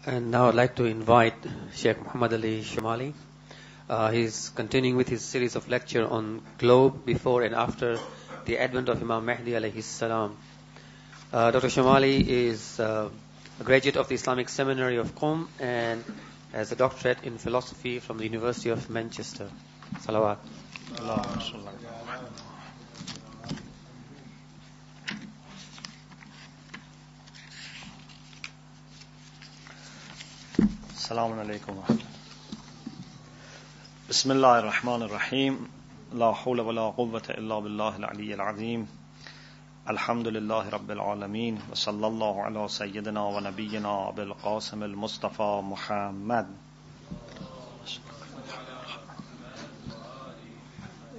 And now I'd like to invite Sheikh Muhammad Ali Shamali. He's continuing with his series of lecture on globe before and after the advent of Imam Mahdi alayhi salam. Dr. Shamali is a graduate of the Islamic Seminary of Qom and has a doctorate in philosophy from the University of Manchester. Salawat. Assalamu alaikum wa rahmatullah. Bismillahir Rahmanir Rahim. La hawla wa la quwwata illa billahi al-aliyyil azim. Alhamdulillahi rabbil alamin. Wa sallallahu ala sayyidina wa nabiyyina Abil Qasim al-Mustafa Muhammad.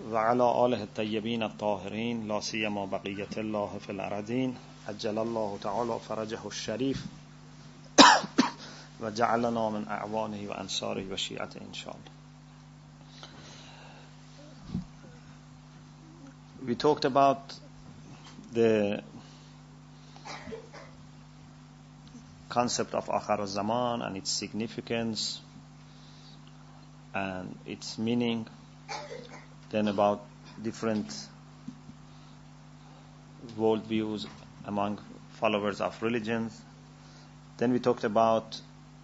Wa ala alihi at-tayyibin at-tahirin. La siyama baqiyatullahi fil aradin. Ajjalallahu ta'ala farajahu al-sharif. وجعلنا من أعوانه وأنصاره وشيعته إن شاء الله. We talked about the concept of Akhir al-Zaman and its significance and its meaning, then about different worldviews among followers of religions. Then we talked about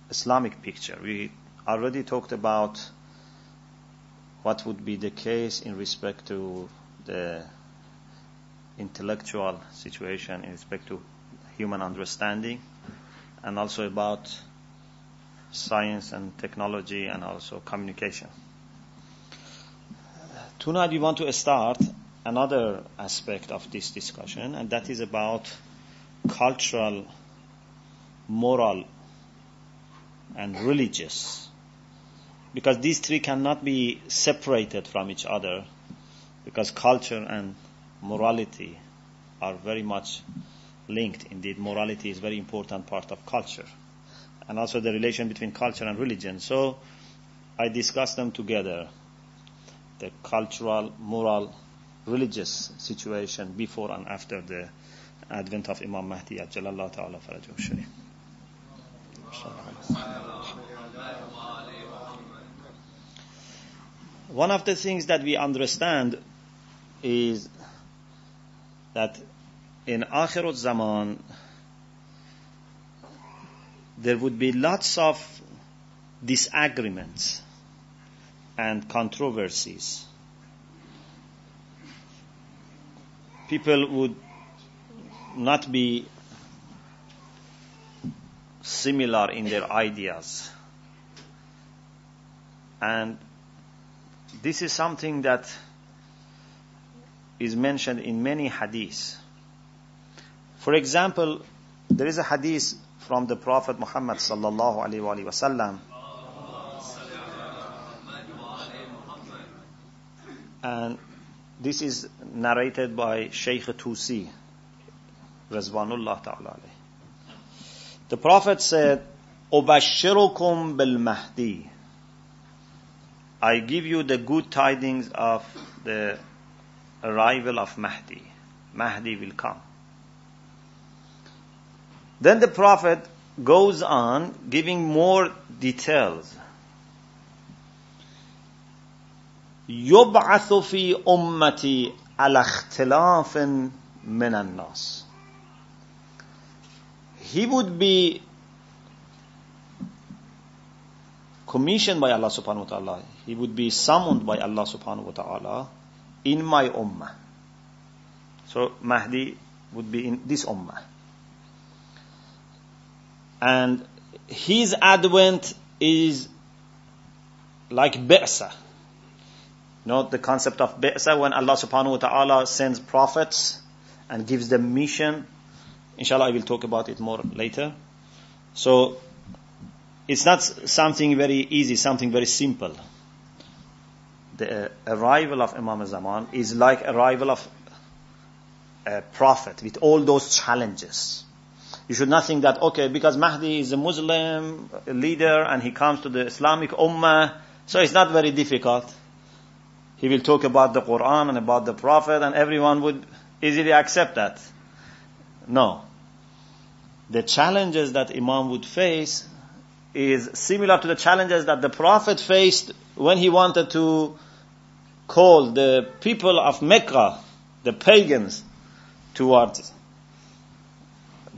Islamic picture. We already talked about what would be the case in respect to the intellectual situation, in respect to human understanding, and also about science and technology and also communication. Tonight we want to start another aspect of this discussion, and that is about cultural, moral, and religious, because these three cannot be separated from each other, because culture and morality are very much linked. Indeed, morality is a very important part of culture, and also the relation between culture and religion. So I discussed them together, the cultural, moral, religious situation before and after the advent of Imam Mahdi Ajjalallahu ta'ala farajahu sharif. One of the things that we understand is that in Akhir al-Zaman there would be lots of disagreements and controversies. People would not be similar in their ideas. And this is something that is mentioned in many hadiths. For example, there is a hadith from the Prophet Muhammad sallallahu alaihi wasallam, and this is narrated by Shaykh Tusi Rizwanullah ta'ala alayhi. The Prophet said, "Ubashirukum bil Mahdi." I give you the good tidings of the arrival of Mahdi. Mahdi will come. Then the Prophet goes on giving more details. يُبْعَثُ فِي أُمَّتِي عَلَى اخْتِلَافٍ مِنَ النَّاسِ. He would be commissioned by Allah subhanahu wa ta'ala. He would be summoned by Allah subhanahu wa ta'ala in my ummah. So Mahdi would be in this ummah. And his advent is like Bi'sa. You know the concept of Bi'sa, when Allah subhanahu wa ta'ala sends prophets and gives them mission. Inshallah, I will talk about it more later. So, it's not something very easy, something very simple. The arrival of Imam al-Zaman is like arrival of a prophet with all those challenges. You should not think that, okay, because Mahdi is a Muslim leader and he comes to the Islamic Ummah, so it's not very difficult. He will talk about the Quran and about the Prophet and everyone would easily accept that. No. The challenges that Imam would face is similar to the challenges that the Prophet faced when he wanted to call the people of Mecca, the pagans, towards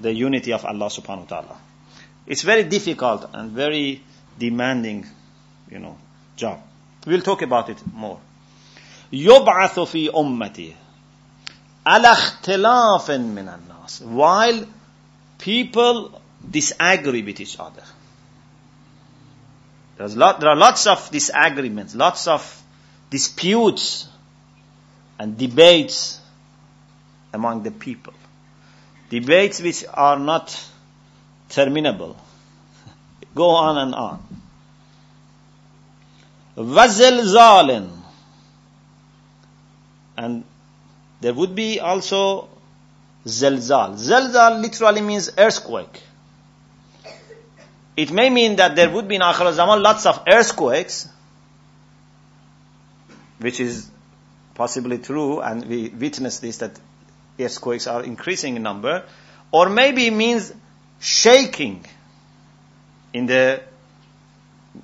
the unity of Allah subhanahu wa ta'ala. It's very difficult and very demanding, job. We'll talk about it more. يُبْعَثُ فِي أُمَّتِهِ عَلَى اخْتِلَافٍ مِنَ النَّاسِ. While people disagree with each other. There are lots of disagreements, lots of disputes and debates among the people. Debates which are not terminable. Go on and on. وَزِلْزَالٍ. And there would be also zilzal. Zilzal literally means earthquake. It may mean that there would be in Akhir al-Zaman lots of earthquakes, which is possibly true, and we witness this, that earthquakes are increasing in number. Or maybe it means shaking in the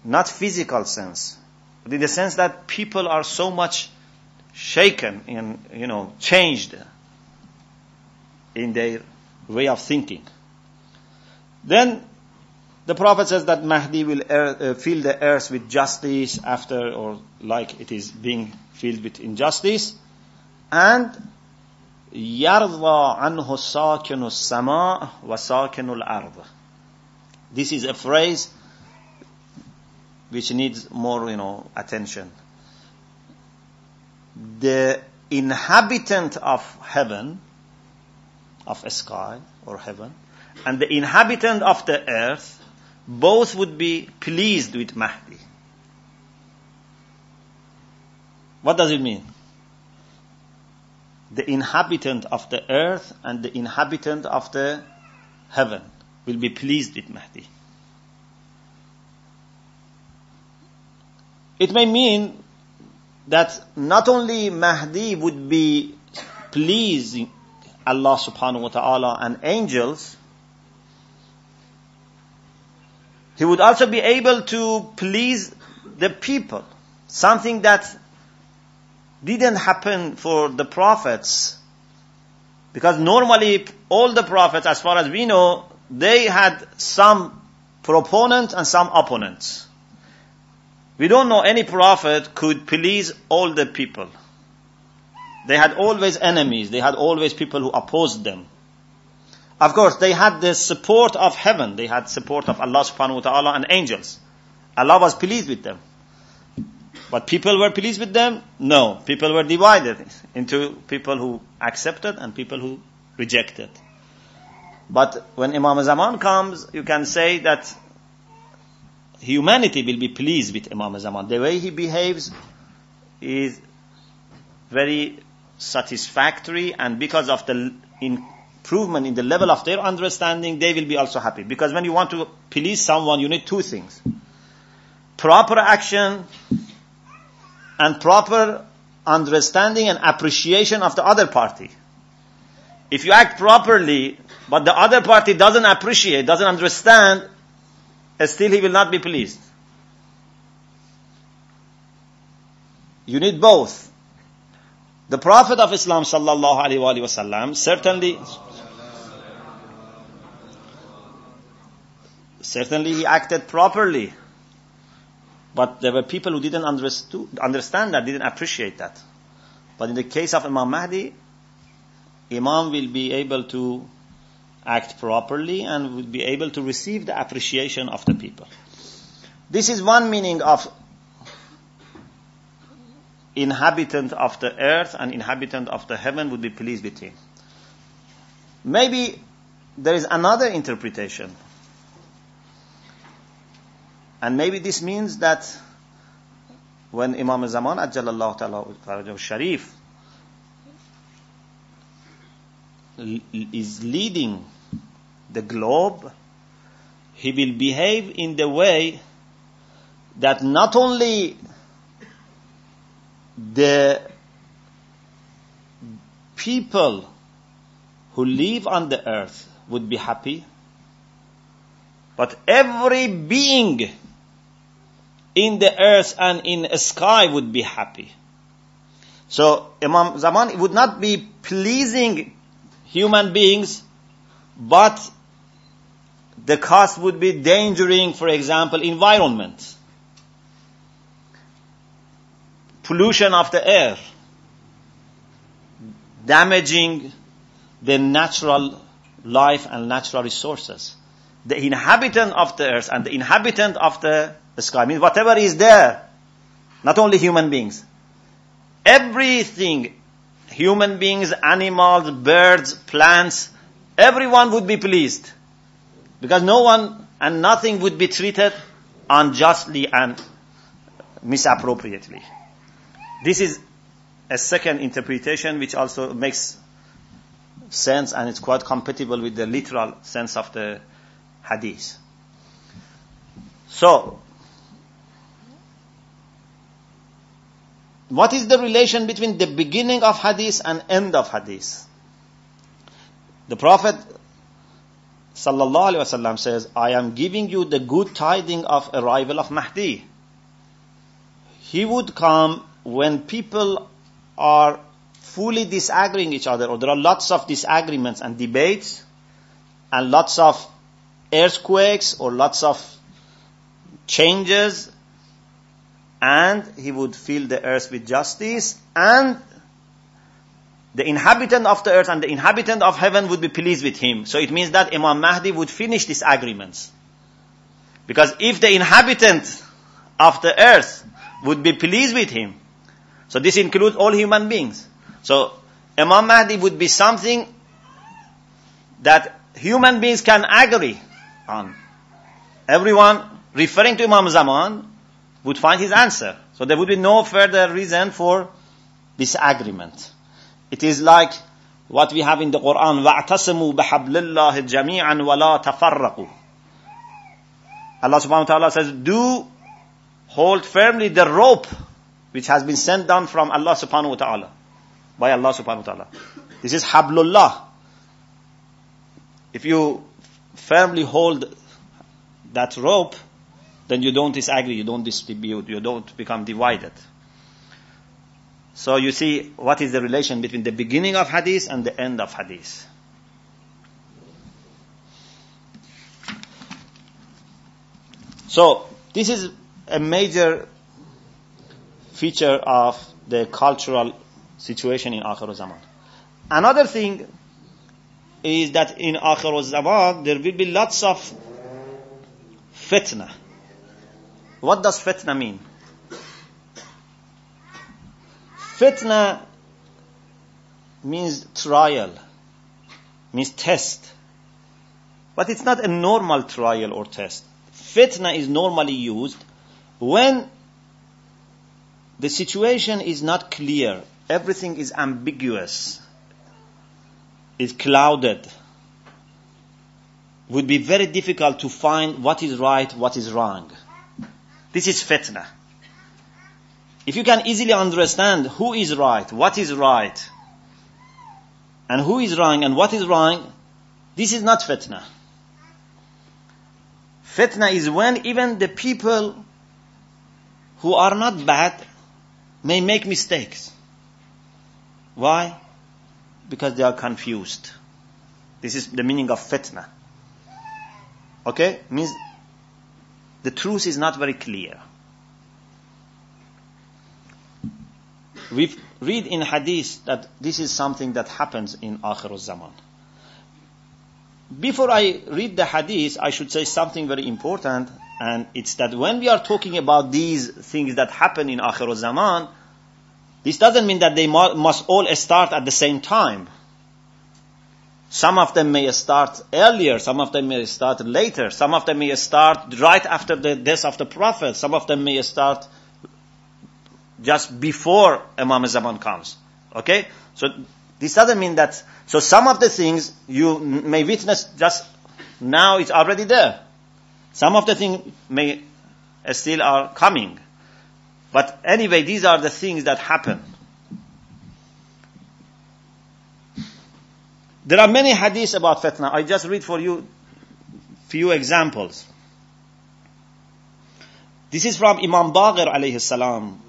not physical sense, but in the sense that people are so much shaken and, changed in their way of thinking. Then the Prophet says that Mahdi will fill the earth with justice after, or like it is being filled with injustice. And يَرْضَى عَنْهُ سَاكِنُ السَّمَاءِ وَسَاكِنُ الْأَرْضِ. This is a phrase which needs more, attention. The inhabitant of heaven, of a sky or heaven, and the inhabitant of the earth, both would be pleased with Mahdi. What does it mean? The inhabitant of the earth and the inhabitant of the heaven will be pleased with Mahdi. It may mean that not only Mahdi would be pleasing Allah subhanahu wa ta'ala and angels, he would also be able to please the people. Something that didn't happen for the prophets. Because normally all the prophets, as far as we know, they had some proponent and some opponents. We don't know any prophet could please all the people. They had always enemies. They had always people who opposed them. Of course, they had the support of heaven. They had support of Allah subhanahu wa ta'ala and angels. Allah was pleased with them. But people were pleased with them? No. People were divided into people who accepted and people who rejected. But when Imam Zaman comes, you can say that humanity will be pleased with Imam Zaman. The way he behaves is very satisfactory, and because of the improvement in the level of their understanding, they will be also happy. Because when you want to please someone, you need two things. Proper action and proper understanding and appreciation of the other party. If you act properly, but the other party doesn't appreciate, doesn't understand, still he will not be pleased. You need both. The Prophet of Islam sallallahu alaihi wasallam certainly he acted properly. But there were people who didn't understand that, didn't appreciate that. But in the case of Imam Mahdi, Imam will be able to act properly and will be able to receive the appreciation of the people. This is one meaning of inhabitant of the earth and inhabitant of the heaven would be pleased with him. Maybe there is another interpretation. And maybe this means that when Imam Zaman Ajjalallahu Ta'ala Sharif is leading the globe, he will behave in the way that not only the people who live on the earth would be happy, But every being in the earth and in the sky would be happy. So Imam Zaman would not be pleasing human beings, but the cost would be endangering, for example, environment, pollution of the air, damaging the natural life and natural resources. The inhabitant of the earth and the inhabitant of the sky means whatever is there, not only human beings. Everything, human beings, animals, birds, plants, everyone would be pleased. Because no one and nothing would be treated unjustly and misappropriately. This is a second interpretation which also makes sense and it's quite compatible with the literal sense of the hadith. So, what is the relation between the beginning of hadith and end of hadith? The Prophet sallallahu alaihi wasallam says, I am giving you the good tidings of arrival of Mahdi. He would come when people are fully disagreeing each other, or there are lots of disagreements and debates, and lots of earthquakes, or lots of changes, and he would fill the earth with justice, and the inhabitant of the earth and the inhabitant of heaven would be pleased with him. So it means that Imam Mahdi would finish these agreements. Because if the inhabitant of the earth would be pleased with him, so this includes all human beings. So Imam Mahdi would be something that human beings can agree on. Everyone referring to Imam Zaman would find his answer. So there would be no further reason for disagreement. It is like what we have in the Quran, وَاعْتَصِمُوا بِحَبْلِ اللَّهِ جَمِيعًا وَلَا تَفَرَّقُوا. Allah subhanahu wa ta'ala says, do hold firmly the rope which has been sent down from Allah subhanahu wa ta'ala, by Allah subhanahu wa ta'ala. This is hablullah. If you firmly hold that rope, then you don't disagree, you don't distribute, you don't become divided. So you see what is the relation between the beginning of hadith and the end of hadith. So this is a major feature of the cultural situation in Akhir Zaman. Another thing is that in Akhir Zaman there will be lots of fitna. What does fitna mean? Fitna means trial, means test. But it's not a normal trial or test. Fitna is normally used when the situation is not clear, everything is ambiguous, is clouded. Would be very difficult to find what is right, what is wrong. This is fitna. If you can easily understand who is right, what is right, and who is wrong and what is wrong, this is not fitna. Fitna is when even the people who are not bad may make mistakes. Why? Because they are confused. This is the meaning of fitna. Okay? Means the truth is not very clear. We read in hadith that this is something that happens in Akhir Zaman. Before I read the hadith, I should say something very important, and it's that when we are talking about these things that happen in Akhir Zaman, this doesn't mean that they must all start at the same time. Some of them may start earlier, some of them may start later, some of them may start right after the death of the Prophet, some of them may start just before Imam Zaman comes. Okay? So this doesn't mean that, so some of the things you may witness just now, it's already there. Some of the things may still are coming. But anyway, these are the things that happen. There are many hadiths about fitna. I just read for you few examples. This is from Imam Baqir alayhi salam.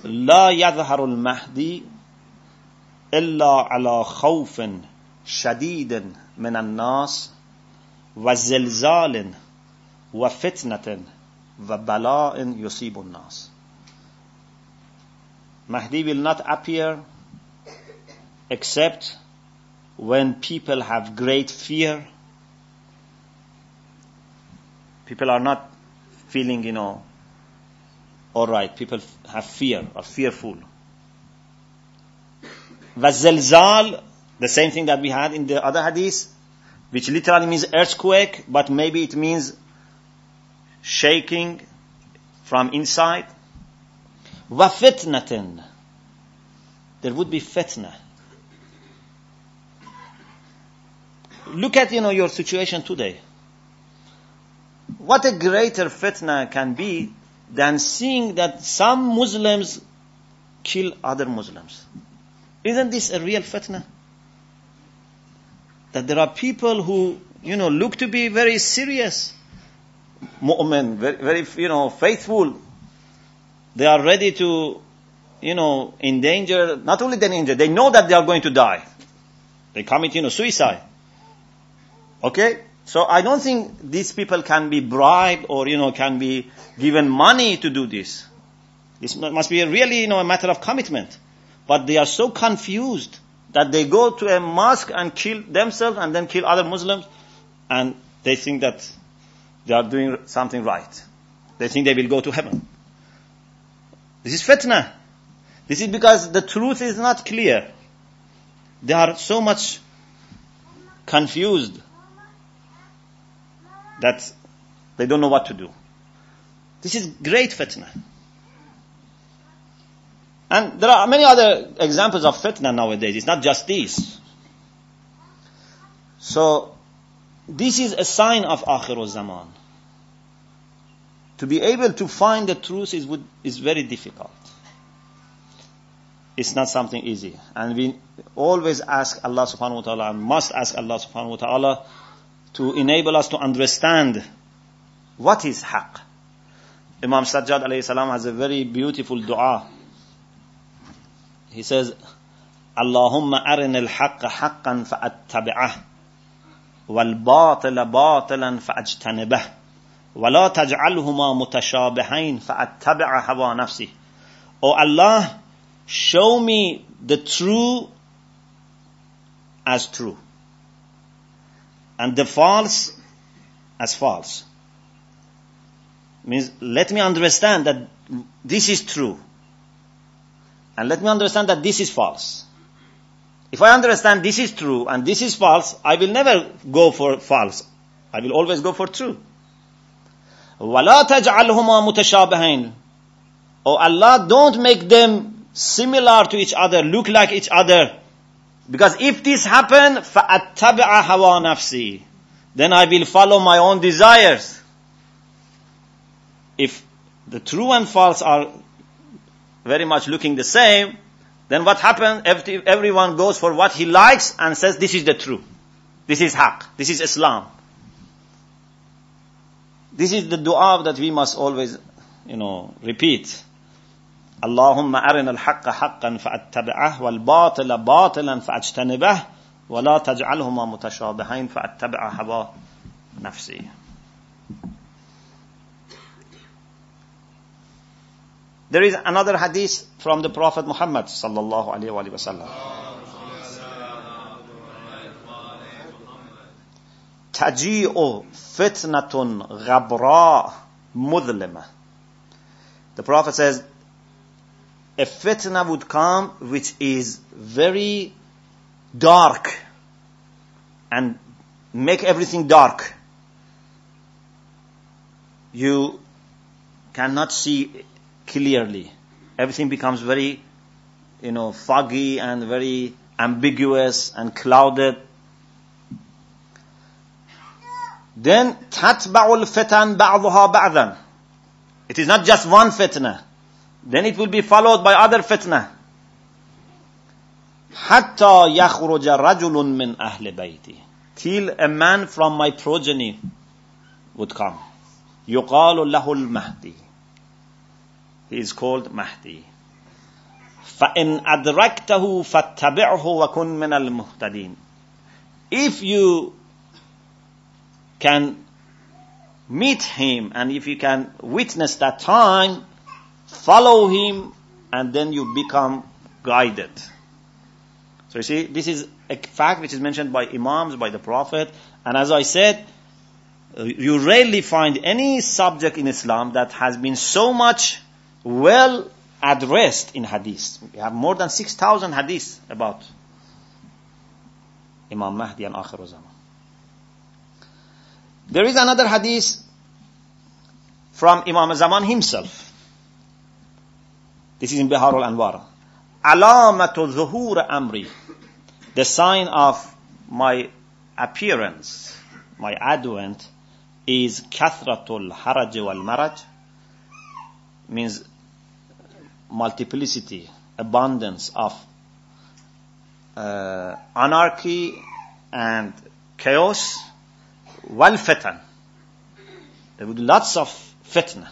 لا يظهر المهدي إلا على خوف شديد من الناس وزلزال وفتنة وبلاء يصيب الناس. Mahdi will not appear except when people have great fear. People are not feeling, all right. People have fear or fearful. Vazilzal, the same thing that we had in the other hadith, which literally means earthquake, but maybe it means shaking from inside. Wa fitnatin, there would be fitna. Look at your situation today. What a greater fitna can be than seeing that some Muslims kill other Muslims. Isn't this a real fitna? That there are people who, look to be very serious, mu'min, very, faithful. They are ready to, endanger, not only the danger, they know that they are going to die. They commit, suicide. Okay? So I don't think these people can be bribed or, can be given money to do this. This must be really, a matter of commitment. But they are so confused that they go to a mosque and kill themselves and then kill other Muslims, and they think that they are doing something right. They think they will go to heaven. This is fitna. This is because the truth is not clear. They are so much confused that they don't know what to do. This is great fitna. And there are many other examples of fitna nowadays. It's not just this. So, this is a sign of Akhirul Zaman. To be able to find the truth is very difficult. It's not something easy. And we always ask Allah subhanahu wa ta'ala, and must ask Allah subhanahu wa ta'ala, to enable us to understand what is haqq. Imam Sajjad alayhi salam has a very beautiful dua. He says, Allahumma arin al-haqqa haqqan fa'attabi'ah, wal-batila batilan fa'ajtanibah, wa la taj'alhuma mutashabihain fa'attabi'a hawa nafsi. O Allah, show me the true as true, and the false as false. Means, let me understand that this is true, and let me understand that this is false. If I understand this is true and this is false, I will never go for false. I will always go for true. وَلَا تَجْعَلْهُمَا مُتَشَابِهَيْنِ. Oh Allah, don't make them similar to each other, look like each other. Because if this happen, فَأَتَّبِعَ هَوَى نَفْسِي, then I will follow my own desires. If the true and false are very much looking the same, then what happens? Everyone goes for what he likes and says, this is the truth. This is haqq. This is Islam. This is the dua that we must always, repeat. Allahumma arina al-haqqa haqqan fa'attabi'ah, wal-batila batilan fa'ajtanibah, wa la taj'alhuma mutashabihain fa'attabi'a hawa nafsi. There is another hadith from the Prophet Muhammad sallallahu alaihi wasallam. Taji'u fitnatun ghabra mudlima. The Prophet says, a fitna would come which is very dark and make everything dark. You cannot see clearly. Everything becomes very, foggy and very ambiguous and clouded. Then, تَتْبَعُ الْفِتَنْ بَعْضُهَا بَعْضًا. It is not just one fitna. Then it will be followed by other fitna. حتى يخرج رجل من أهل بيتي, till a man from my progeny would come. يقال له المهدي, he is called Mahdi. فإن أدركته فاتبعه وكن من المهتدين. If you can meet him and if you can witness that time, follow him and then you become guided. So you see, this is a fact which is mentioned by Imams, by the Prophet, and as I said, you rarely find any subject in Islam that has been so much well addressed in hadith. We have more than 6,000 hadiths about Imam Mahdi and Akhir Zaman. There is another hadith from Imam Zaman himself. This is in Bihar al-Anwar. Alamatu zuhur amri, the sign of my appearance, my advent, is kathratul haraj wal maraj, means multiplicity, abundance of anarchy and chaos, wal fitan. There will be lots of fitna.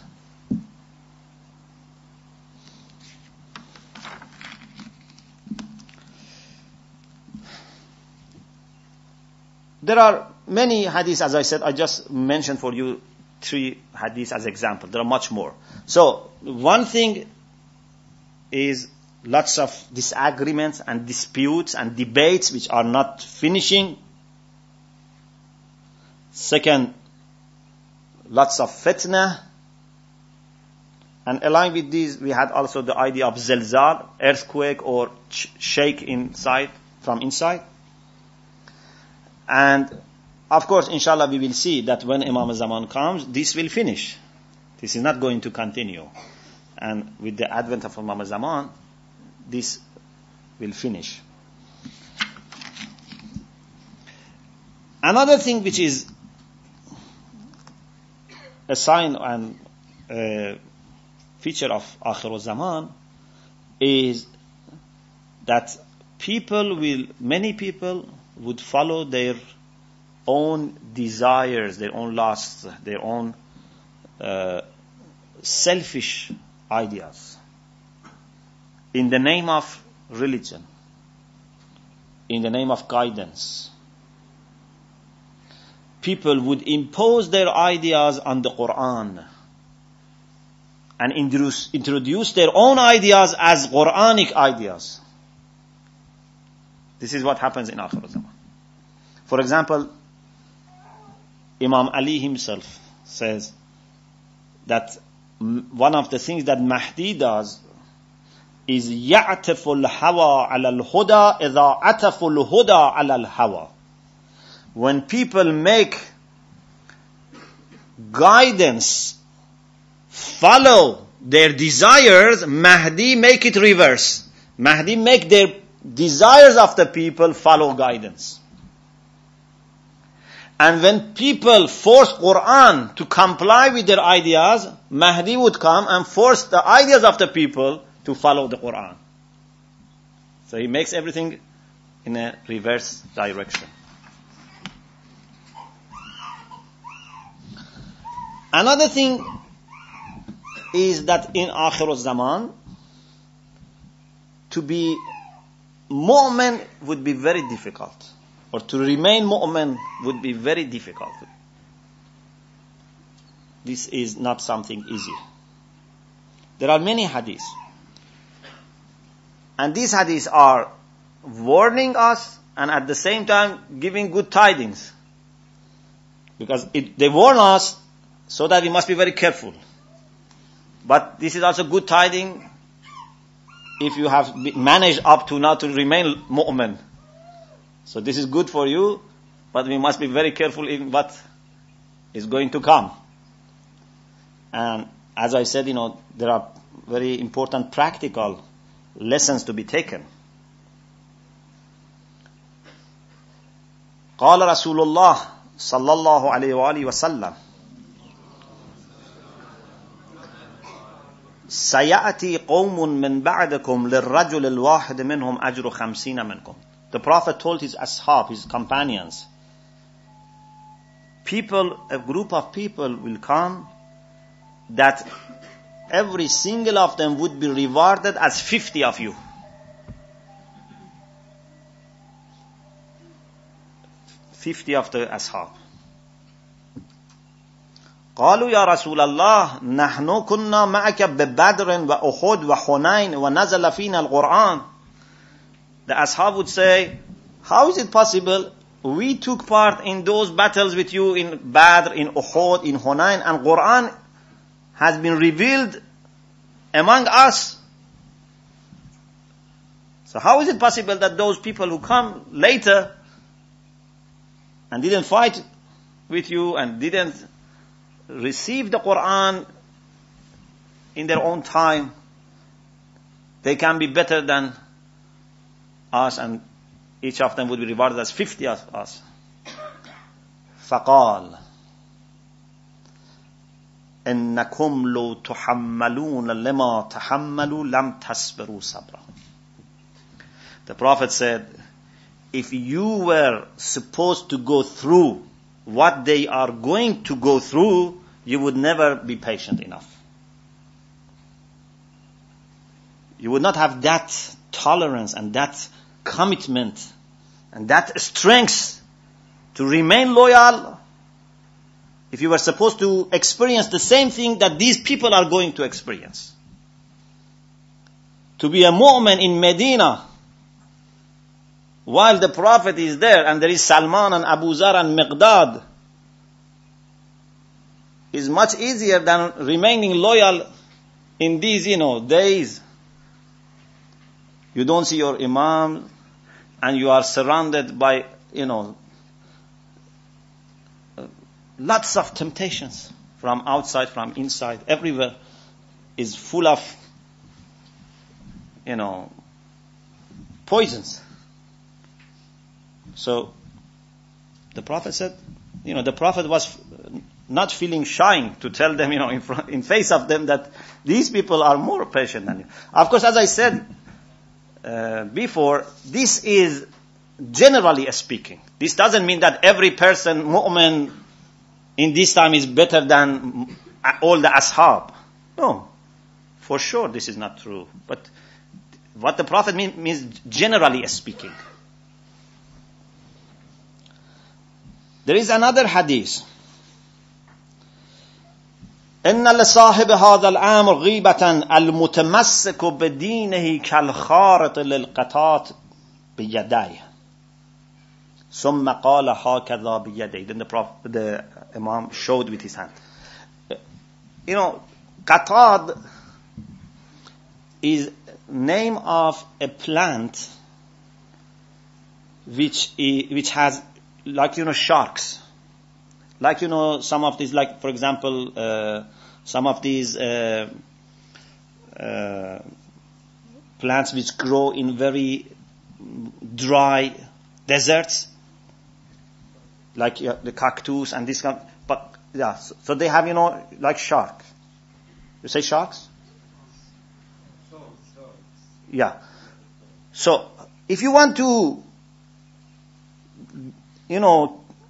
There are many hadiths, as I said, I just mentioned for you 3 hadiths as example. There are much more. So, one thing is lots of disagreements and disputes and debates which are not finishing. Second, lots of fitna. And along with these, we had also the idea of zilzal, earthquake or shake inside, from inside. And of course, inshallah, we will see that when Imam Zaman comes, this will finish. This is not going to continue. And with the advent of Imam Zaman, this will finish. Another thing which is a sign and a feature of Akhir Zaman is that many people would follow their own desires, their own lusts, their own selfish ideas in the name of religion, in the name of guidance. People would impose their ideas on the Quran and introduce their own ideas as Quranic ideas. This is what happens in Akhir Zaman. For example, Imam Ali himself says that one of the things that Mahdi does is يَعْتَفُ الْهَوَى عَلَى الْهُدَى إِذَا عَتَفُ الْهُدَى عَلَى الْهَوَى. When people make guidance follow their desires, Mahdi make it reverse. Mahdi make their desires of the people follow guidance. And when people force Quran to comply with their ideas, Mahdi would come and force the ideas of the people to follow the Quran. So he makes everything in a reverse direction. Another thing is that in Akhir Zaman, to be mu'min would be very difficult. Or to remain mu'min would be very difficult. This is not something easy. There are many hadiths. And these hadiths are warning us and at the same time giving good tidings. Because they warn us so that we must be very careful. But this is also good tidings if you have managed up to now to remain mu'min. So this is good for you, but we must be very careful in what is going to come. And as I said, there are very important practical lessons to be taken. قال رسول الله صلى الله عليه وآله وسلم سَيَأْتِي قَوْمٌ مِّن بَعْدِكُمْ لِلرَّجُلِ الْوَاحِدِ مِنْهُمْ أَجْرُ 50 مِنْكُمْ. The Prophet told his ashab, his companions, a group of people will come that every single of them would be rewarded as 50 of you. 50 of the ashab. قالوا يا رسول الله نحن كنا معك ببدر وأحد وحنين ونزل فينا القرآن. The ashab would say, how is it possible? We took part in those battles with you in Badr, in Uhud, in Hunayn, and Quran has been revealed among us. So how is it possible that those people who come later and didn't fight with you and didn't receive the Quran in their own time, they can be better than us, and each of them would be rewarded as 50 of us. فقال إنكم لو تحملون لما تحملوا لم تصبروا صبرا. The Prophet said, if you were supposed to go through what they are going to go through, you would never be patient enough. You would not have that tolerance and that commitment and that strength to remain loyal if you were supposed to experience the same thing that these people are going to experience. To be a mu'min in Medina while the Prophet is there and there is Salman and Abu Zar and Miqdad is much easier than remaining loyal in these, days. You don't see your Imam and you are surrounded by, lots of temptations from outside, from inside. Everywhere is full of, poisons. So the Prophet said, the Prophet was not feeling shy to tell them, in face of them that these people are more patient than you. Of course, as I said before, this is generally speaking. This doesn't mean that every person, mu'min, in this time is better than all the ashab. No, for sure this is not true. But what the Prophet means generally speaking. There is another hadith. إن لصاحب هذا الأمر غيبة المتمسك بدينه كالخارط للقطاط بيديه ثم قال هكذا بيديه. Then the Imam showed with his hand. Qatad is name of a plant which has sharks. Some of these, for example, some of these plants which grow in very dry deserts, like the cactus and this kind. But yeah, so they have, like shark. You say sharks? Yeah. So if you want to,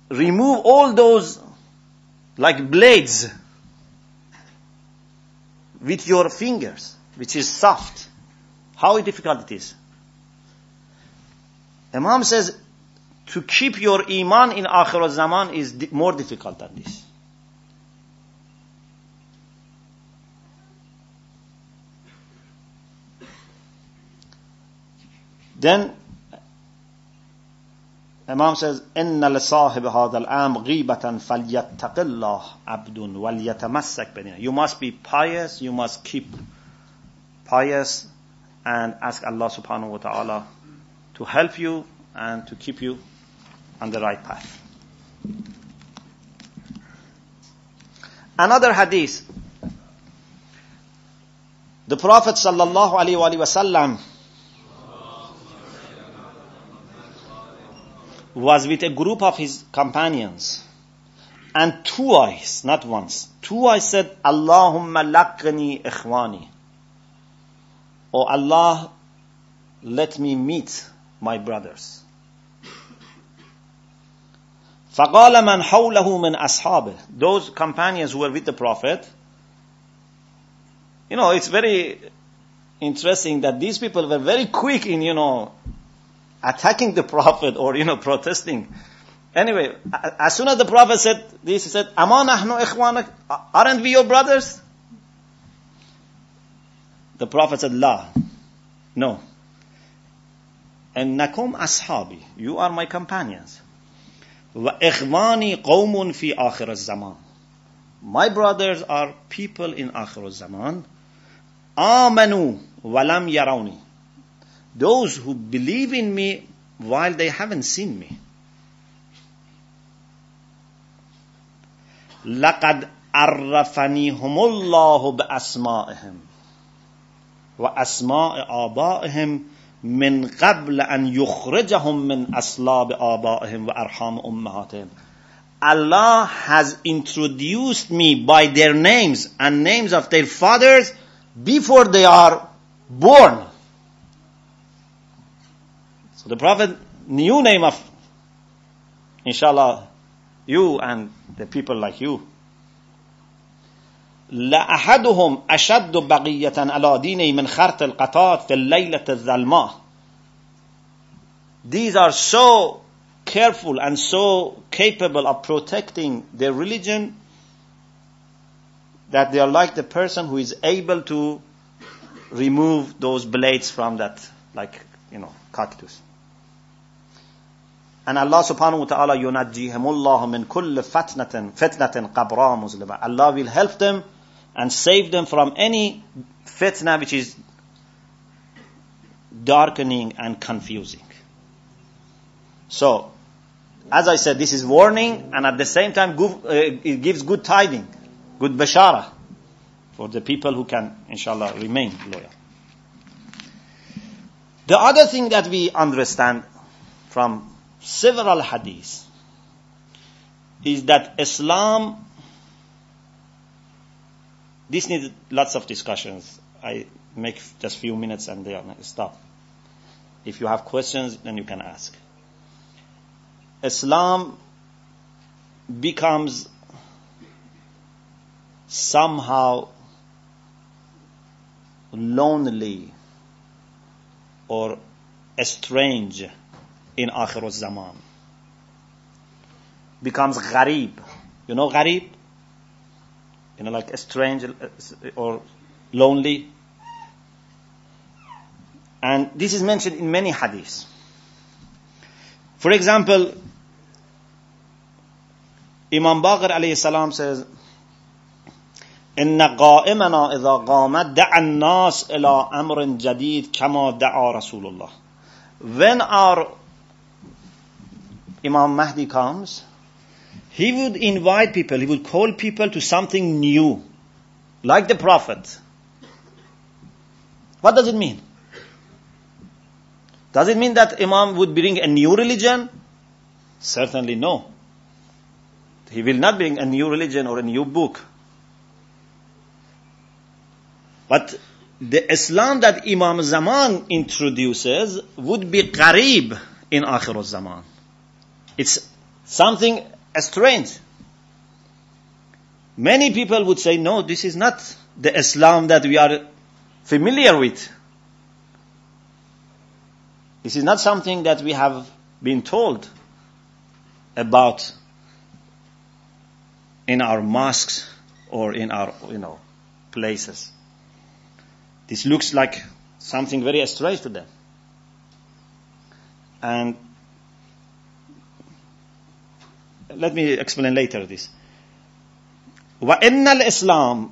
remove all those like blades with your fingers, which is soft, how difficult it is. Imam says to keep your iman in Akhir al-Zaman is more difficult than this. Then Imam says, إِنَّ لِصَاحِبِ هَذَا الْأَمْرِ غِيبَةً فَلْيَتَّقِ اللَّهَ عَبْدٌ وَلْيَتَمَسَّكْ بِدِينِهِ. You must be pious, you must keep pious and ask Allah subhanahu wa ta'ala to help you and to keep you on the right path. Another hadith. The Prophet sallallahu alaihi wasallam was with a group of his companions, and twice, not once, twice said, Allahumma laqni ikhwani. "O Allah, let me meet my brothers." فَقَالَ مَنْ حَوْلَهُ مِنْ أَصْحَابِهِ. Those companions who were with the Prophet, it's very interesting that these people were very quick in, attacking the Prophet or, protesting. Anyway, as soon as the Prophet said this, he said, "Ama nahnu ikhwanak?" Aren't we your brothers? The Prophet said, "La." No. "Ennakum ashabi." You are my companions. "Wa ikhwani qawmun fi akhir az-zaman." My brothers are people in akhir az-zaman. "Amanu wa lam yarawni." Those who believe in me while they haven't seen me. لَقَدْ عَرَّفَنِيهُمُ اللَّهُ بِأَسْمَائِهِمْ وَأَسْمَاءِ آبَائِهِمْ مِنْ قَبْلَ أَنْ يُخْرِجَهُمْ مِنْ أَصْلَابِ آبَائِهِمْ وَأَرْحَامِ أُمَّهَاتِهِمْ. Allah has introduced me by their names and names of their fathers before they are born. So the Prophet knew name of, inshallah, you and the people like you. لَأَحَدُهُمْ أَشَدُّ بَقِيَّةً عَلَى دِينِهِ مِنْ خَرْطِ الْقَطَاطِ فِي اللَّيْلَةِ الظَّلْمَاءِ. These are so careful and so capable of protecting their religion that they are like the person who is able to remove those blades from that, cactus. And Allah subhanahu wa ta'ala يُنَجِّيهِمُ اللَّهُ مِنْ كُلِّ فِتْنَةٍ قَبْرَى مُزْلِمَةٍ. Allah will help them and save them from any fitna which is darkening and confusing. So, as I said, this is warning, and at the same time it gives good tiding, good bashara for the people who can, inshallah, remain loyal. The other thing that we understand from several hadiths is that Islam, this needs lots of discussions. I make just few minutes and then stop. If you have questions, then you can ask. Islam becomes somehow lonely or estranged in Akhir al-Zaman. Becomes gharib. You know gharib? Like estranged or lonely. And this is mentioned in many hadiths. For example, Imam Baqir alayhi salam says, إِنَّ قَائِمَنَا إِذَا قَامَتْ دَعَ النَّاسِ إِلَىٰ أَمْرٍ جَدِيدٍ كَمَا دَعَى رَسُولُ اللَّهِ. When our Imam Mahdi comes, he would invite people, he would call people to something new, like the Prophet. What does it mean? Does it mean that Imam would bring a new religion? Certainly no. He will not bring a new religion or a new book. But the Islam that Imam Zaman introduces would be qarib in Akhir al-Zaman. It's something strange. Many people would say, no, this is not the Islam that we are familiar with. This is not something that we have been told about in our mosques or in our, places. This looks like something very strange to them. And let me explain later this. وَإِنَّ الْإِسْلَامِ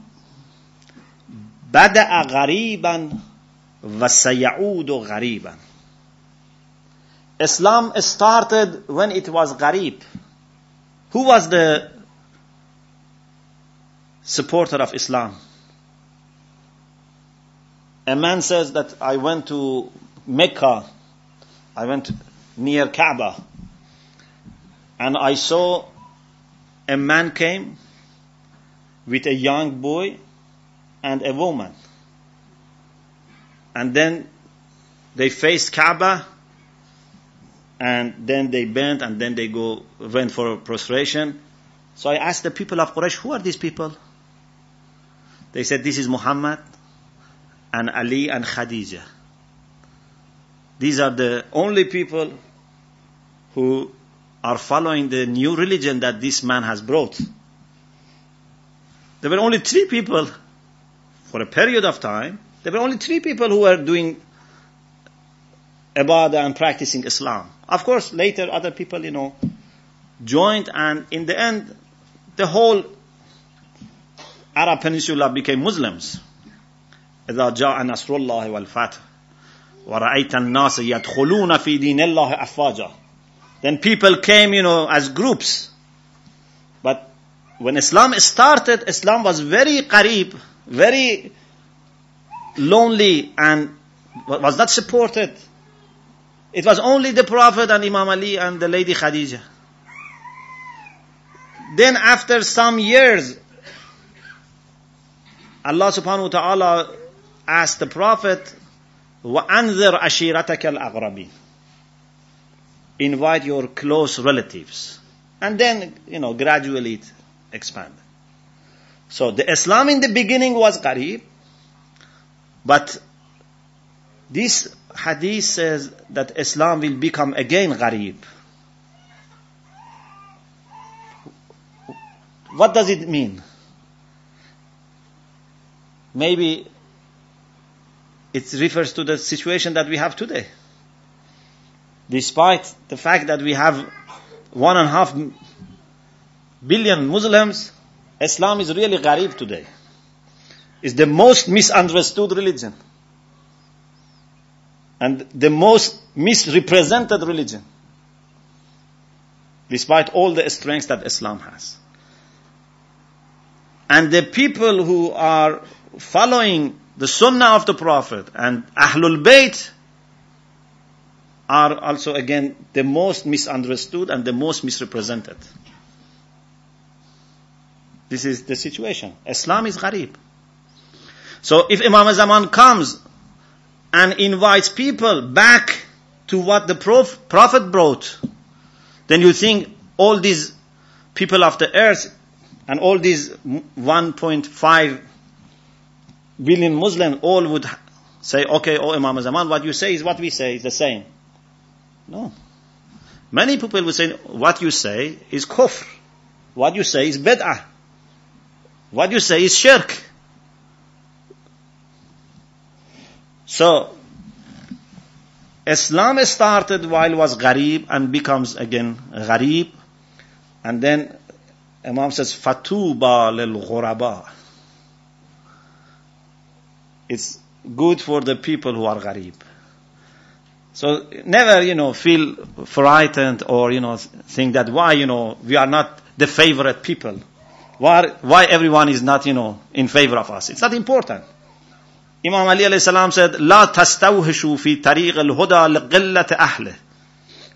بَدَأَ غَرِيبًا وَسَيَعُودُ غَرِيبًا. Islam started when it was gharib. Who was the supporter of Islam? A man says that I went to Mecca, I went near Kaaba, and I saw a man came with a young boy and a woman. and then they faced Kaaba, and then they bent, and then they went for prostration. So I asked the people of Quraysh, who are these people? They said, this is Muhammad and Ali and Khadija. These are the only people who are following the new religion that this man has brought. There were only 3 people for a period of time. There were only 3 people who were doing ibadah and practicing Islam. Of course, later other people, joined, and in the end, the whole Arab Peninsula became Muslims. إِذَا جَاءَ نَصْرُ اللَّهِ وَالْفَتْحُ وَرَأَيْتَ النَّاسَ يَدْخُلُونَ فِي دِينِ اللَّهِ أَفْوَاجًا. Then people came, as groups. But when Islam started, Islam was very qareeb, very lonely, and was not supported. It was only the Prophet and Imam Ali and the Lady Khadija. Then after some years, Allah subhanahu wa ta'ala asked the Prophet, وَأَنذِرْ أَشِيرَتَكَ الْأَغْرَبِينَ. Invite your close relatives. And then, gradually it expanded. So the Islam in the beginning was qareeb, but this hadith says that Islam will become again gharib. What does it mean? Maybe it refers to the situation that we have today. Despite the fact that we have 1.5 billion Muslims, Islam is really gharib today. It's the most misunderstood religion. And the most misrepresented religion. Despite all the strengths that Islam has. And the people who are following the Sunnah of the Prophet and Ahlul Bayt are also again the most misunderstood and the most misrepresented. This is the situation. Islam is gharib. So if Imam Zaman comes and invites people back to what the Prophet brought, then you think all these people of the earth and all these 1.5 billion Muslims all would say, okay, oh Imam Zaman, what you say is what we say, is the same. No. Many people will say, what you say is kufr. What you say is bid'ah. What you say is shirk. So, Islam started while was gharib and becomes again gharib. And then Imam says, Fatuba lil ghuraba. It's good for the people who are gharib. So never, feel frightened or, think that why, we are not the favorite people. Why everyone is not, in favor of us. It's not important. Imam Ali alayhi salam said, لا تستوحشوا في طريق الهدى لقلة أهله.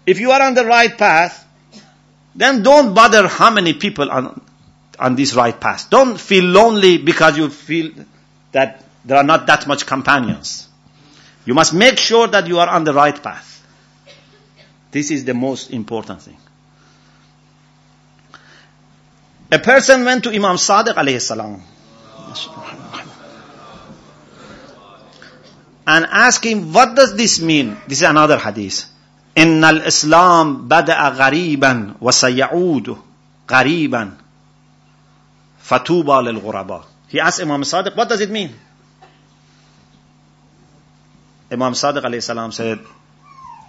If you are on the right path, then don't bother how many people on this right path. Don't feel lonely because you feel that there are not that much companions. You must make sure that you are on the right path. This is the most important thing. A person went to Imam Sadiq alayhi salam and asked him, what does this mean? This is another hadith. إن الإسلام بدأ غريبا وسيعود غريبا فتوبى للغرباء. He asked Imam Sadiq, what does it mean? Imam Sadiq alayhi salam said,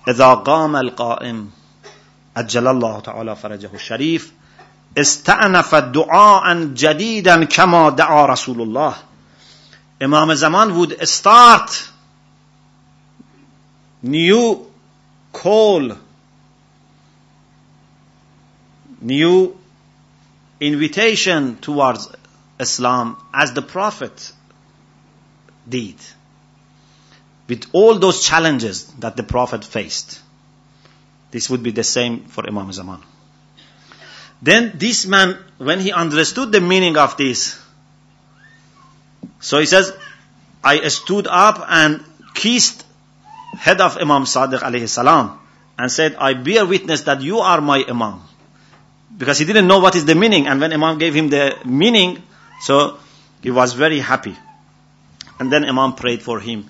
إذا قام القائم أجل الله تعالى فرجه الشريف استأنف دعاء جديدا كما دعا رسول الله. Imam Zaman would start new call, new invitation towards Islam as the Prophet did. With all those challenges that the Prophet faced. This would be the same for Imam Zaman. Then this man, when he understood the meaning of this, so he says, I stood up and kissed head of Imam Sadiq alayhi salam and said, I bear witness that you are my Imam. Because he didn't know what is the meaning, and when Imam gave him the meaning, so he was very happy. And then Imam prayed for him,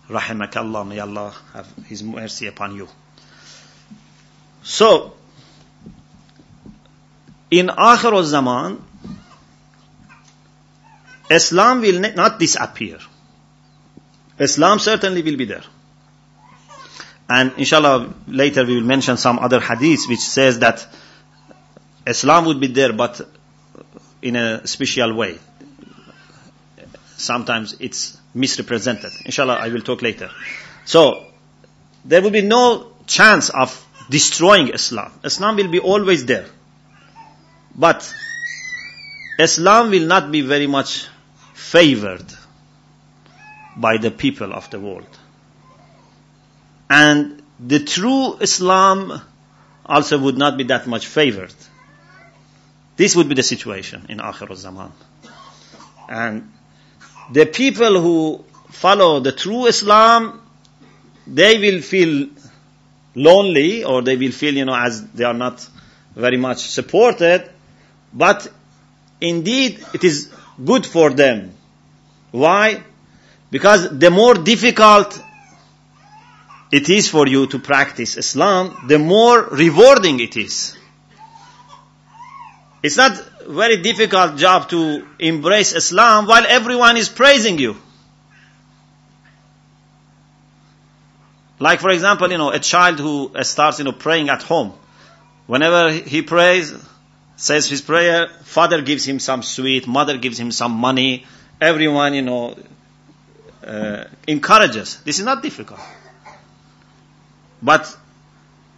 Rahimakallah, may Allah have His mercy upon you. So, in Akhir al-Zaman, Islam will not disappear. Islam certainly will be there. And inshallah, later we will mention some other hadiths which says that Islam would be there, but in a special way. Sometimes it's misrepresented. Inshallah, I will talk later. So, there will be no chance of destroying Islam. Islam will be always there. But Islam will not be very much favored by the people of the world. And the true Islam also would not be that much favored. This would be the situation in Akhir al-Zaman. And the people who follow the true Islam, they will feel lonely, or they will feel, as they are not very much supported. But indeed, it is good for them. Why? Because the more difficult it is for you to practice Islam, the more rewarding it is. It's not a very difficult job to embrace Islam while everyone is praising you. Like, for example, a child who starts, praying at home. Whenever he prays, says his prayer, father gives him some sweet, mother gives him some money, everyone, encourages. This is not difficult. But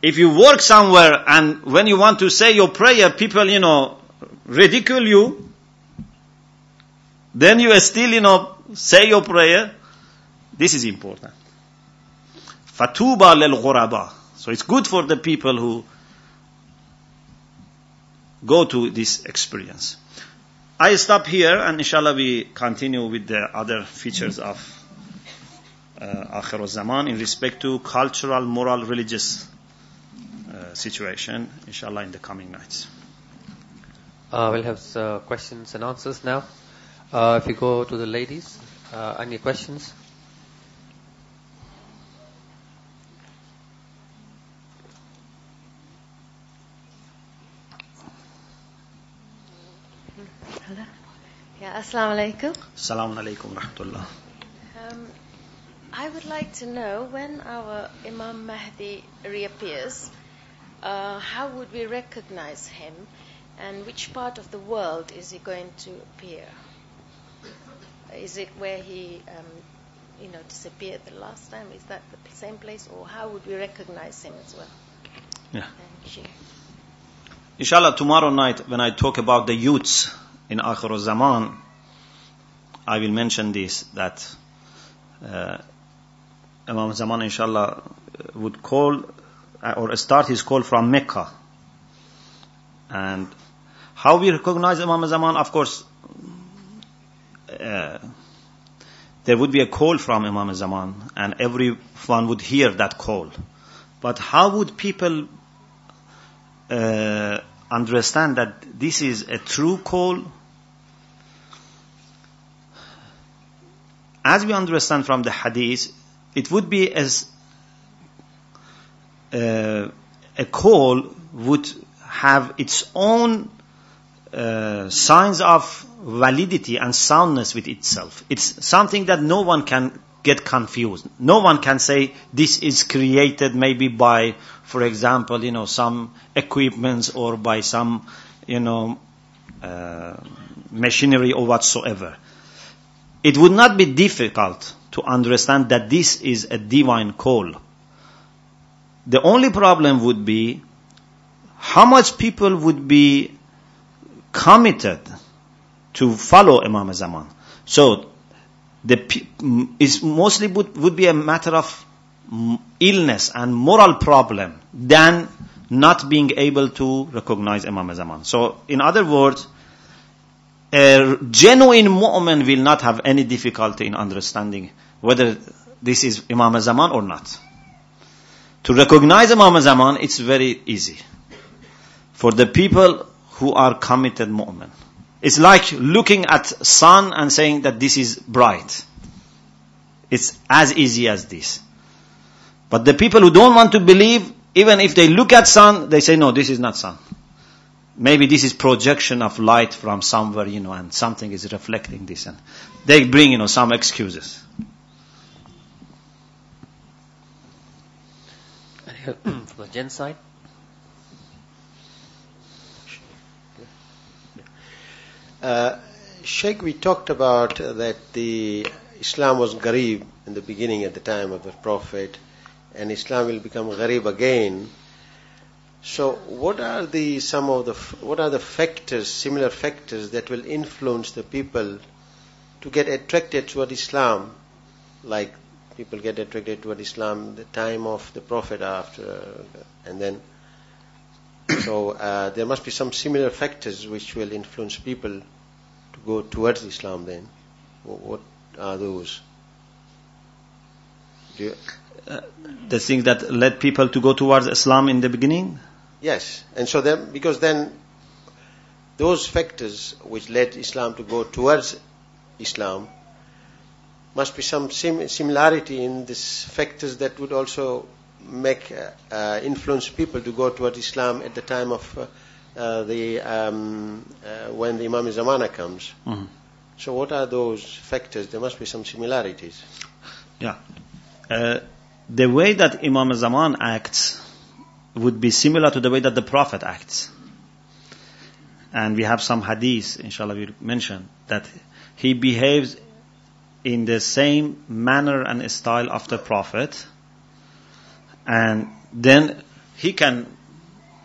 if you work somewhere and when you want to say your prayer, people, ridicule you, then you still, say your prayer. This is important. Fatuba lil ghuraba. So it's good for the people who go to this experience. I stop here, and inshallah we continue with the other features of Akhir al-Zaman in respect to cultural, moral, religious situation, inshallah, in the coming nights. We'll have questions and answers now. If you go to the ladies, any questions? Hello. Yeah, assalamu alaikum. Assalamu alaikum rahmatullah. I would like to know, when our Imam Mahdi reappears, how would we recognize him, and which part of the world is he going to appear? Is it where he, disappeared the last time? Is that the same place, or how would we recognize him as well? Yeah. Thank you. Inshallah, tomorrow night when I talk about the youths in Akhir al-Zaman, I will mention this, that Imam Zaman, inshallah, would call or start his call from Mecca. And how we recognize Imam Zaman, of course, there would be a call from Imam Zaman, and everyone would hear that call. But how would people understand that this is a true call? As we understand from the hadith, it would be as a call would have its own signs of validity and soundness with itself. It's something that no one can get confused. No one can say this is created maybe by, for example, some equipments or by some, machinery or whatsoever. It would not be difficult to understand that this is a divine call. The only problem would be how much people would be committed to follow Imam Zaman. So, it mostly would be a matter of illness and moral problem than not being able to recognize Imam Zaman. So, in other words, a genuine mu'min will not have any difficulty in understanding whether this is Imam Zaman or not. To recognize Imam Zaman, it's very easy. For the people who are committed mu'min. It's like looking at sun and saying that this is bright. It's as easy as this. But the people who don't want to believe, even if they look at sun, they say, no, this is not sun. Maybe this is projection of light from somewhere, and something is reflecting this. And they bring, some excuses. From the gent side? Sheikh, we talked about that the Islam was gharib in the beginning at the time of the Prophet, and Islam will become gharib again. So, what are the factors, similar factors that will influence the people to get attracted toward Islam, like people get attracted toward Islam the time of the Prophet after, and then. So there must be some similar factors which will influence people to go towards Islam then. What are those? The things that led people to go towards Islam in the beginning? Yes. And so because then those factors which led Islam to go towards Islam must be some similarity in these factors that would also make influence people to go towards Islam at the time of when the Imam Zamana comes. Mm-hmm. So what are those factors? There must be some similarities. Yeah. The way that Imam Zaman acts would be similar to the way that the Prophet acts. And we have some hadith, inshallah we mention, that he behaves in the same manner and style of the Prophet. And then he can,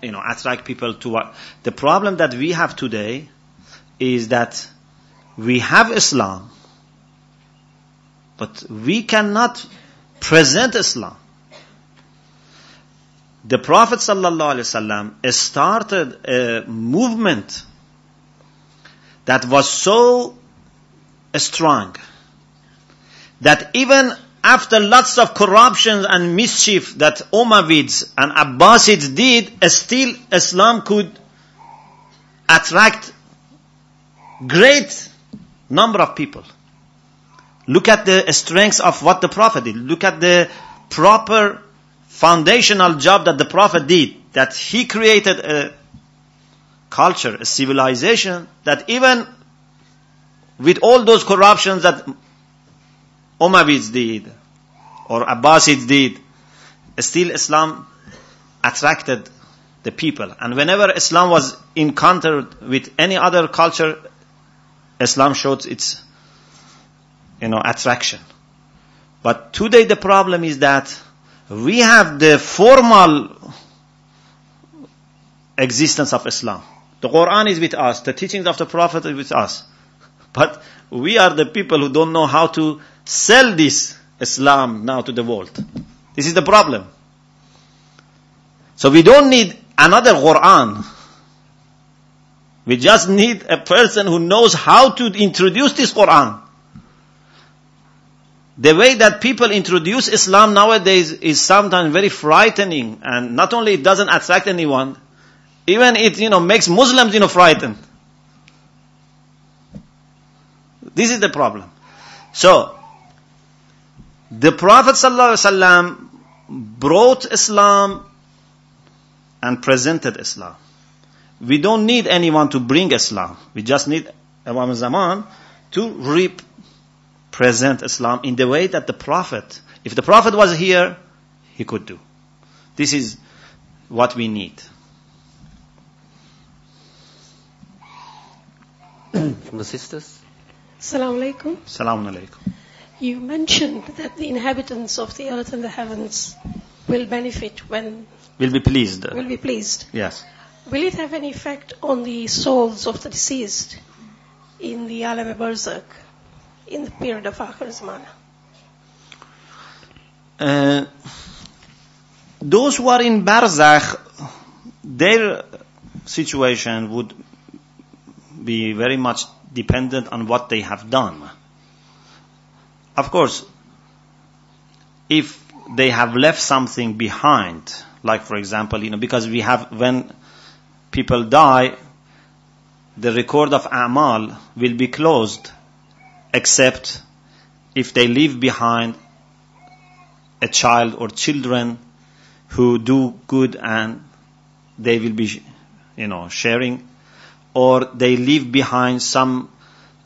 attract people to what. The problem that we have today is that we have Islam, but we cannot present Islam. The Prophet ﷺ started a movement that was so strong that even after lots of corruption and mischief that Umayyads and Abbasids did, still Islam could attract great number of people. Look at the strength of what the Prophet did. Look at the proper foundational job that the Prophet did. That he created a culture, a civilization, that even with all those corruptions that Umayyads did, or Abbasids did, still Islam attracted the people. And whenever Islam was encountered with any other culture, Islam showed its, attraction. But today the problem is that we have the formal existence of Islam. The Quran is with us, the teachings of the Prophet is with us. But we are the people who don't know how to sell this Islam now to the world. This is the problem. So we don't need another Quran. We just need a person who knows how to introduce this Quran. The way that people introduce Islam nowadays is sometimes very frightening, and not only it doesn't attract anyone, even it makes Muslims frightened. This is the problem. So the Prophet ﷺ brought Islam and presented Islam. We don't need anyone to bring Islam. We just need Imam Zaman to represent Islam in the way that the Prophet, if the Prophet was here, he could do. This is what we need. From the sisters. Assalamu alaikum. Assalamu alaikum. You mentioned that the inhabitants of the earth and the heavens will benefit when... Will be pleased. Will be pleased. Yes. Will it have any effect on the souls of the deceased in the Alam Barzakh, in the period of Akhir Zaman? Those who are in Barzakh, their situation would be very much dependent on what they have done. Of course, if they have left something behind, like for example, because we have, when people die, the record of a'mal will be closed, except if they leave behind a child or children who do good and they will be, sharing, or they leave behind some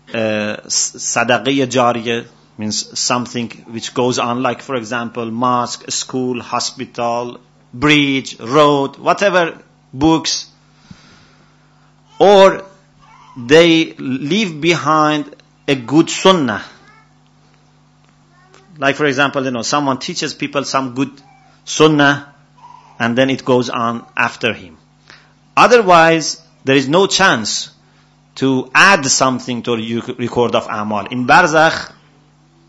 sadaqiyya jariyah, means something which goes on, like for example, mosque, school, hospital, bridge, road, whatever, books, or they leave behind a good sunnah. Like for example, someone teaches people some good sunnah and then it goes on after him. Otherwise, there is no chance to add something to your record of amal. In barzakh,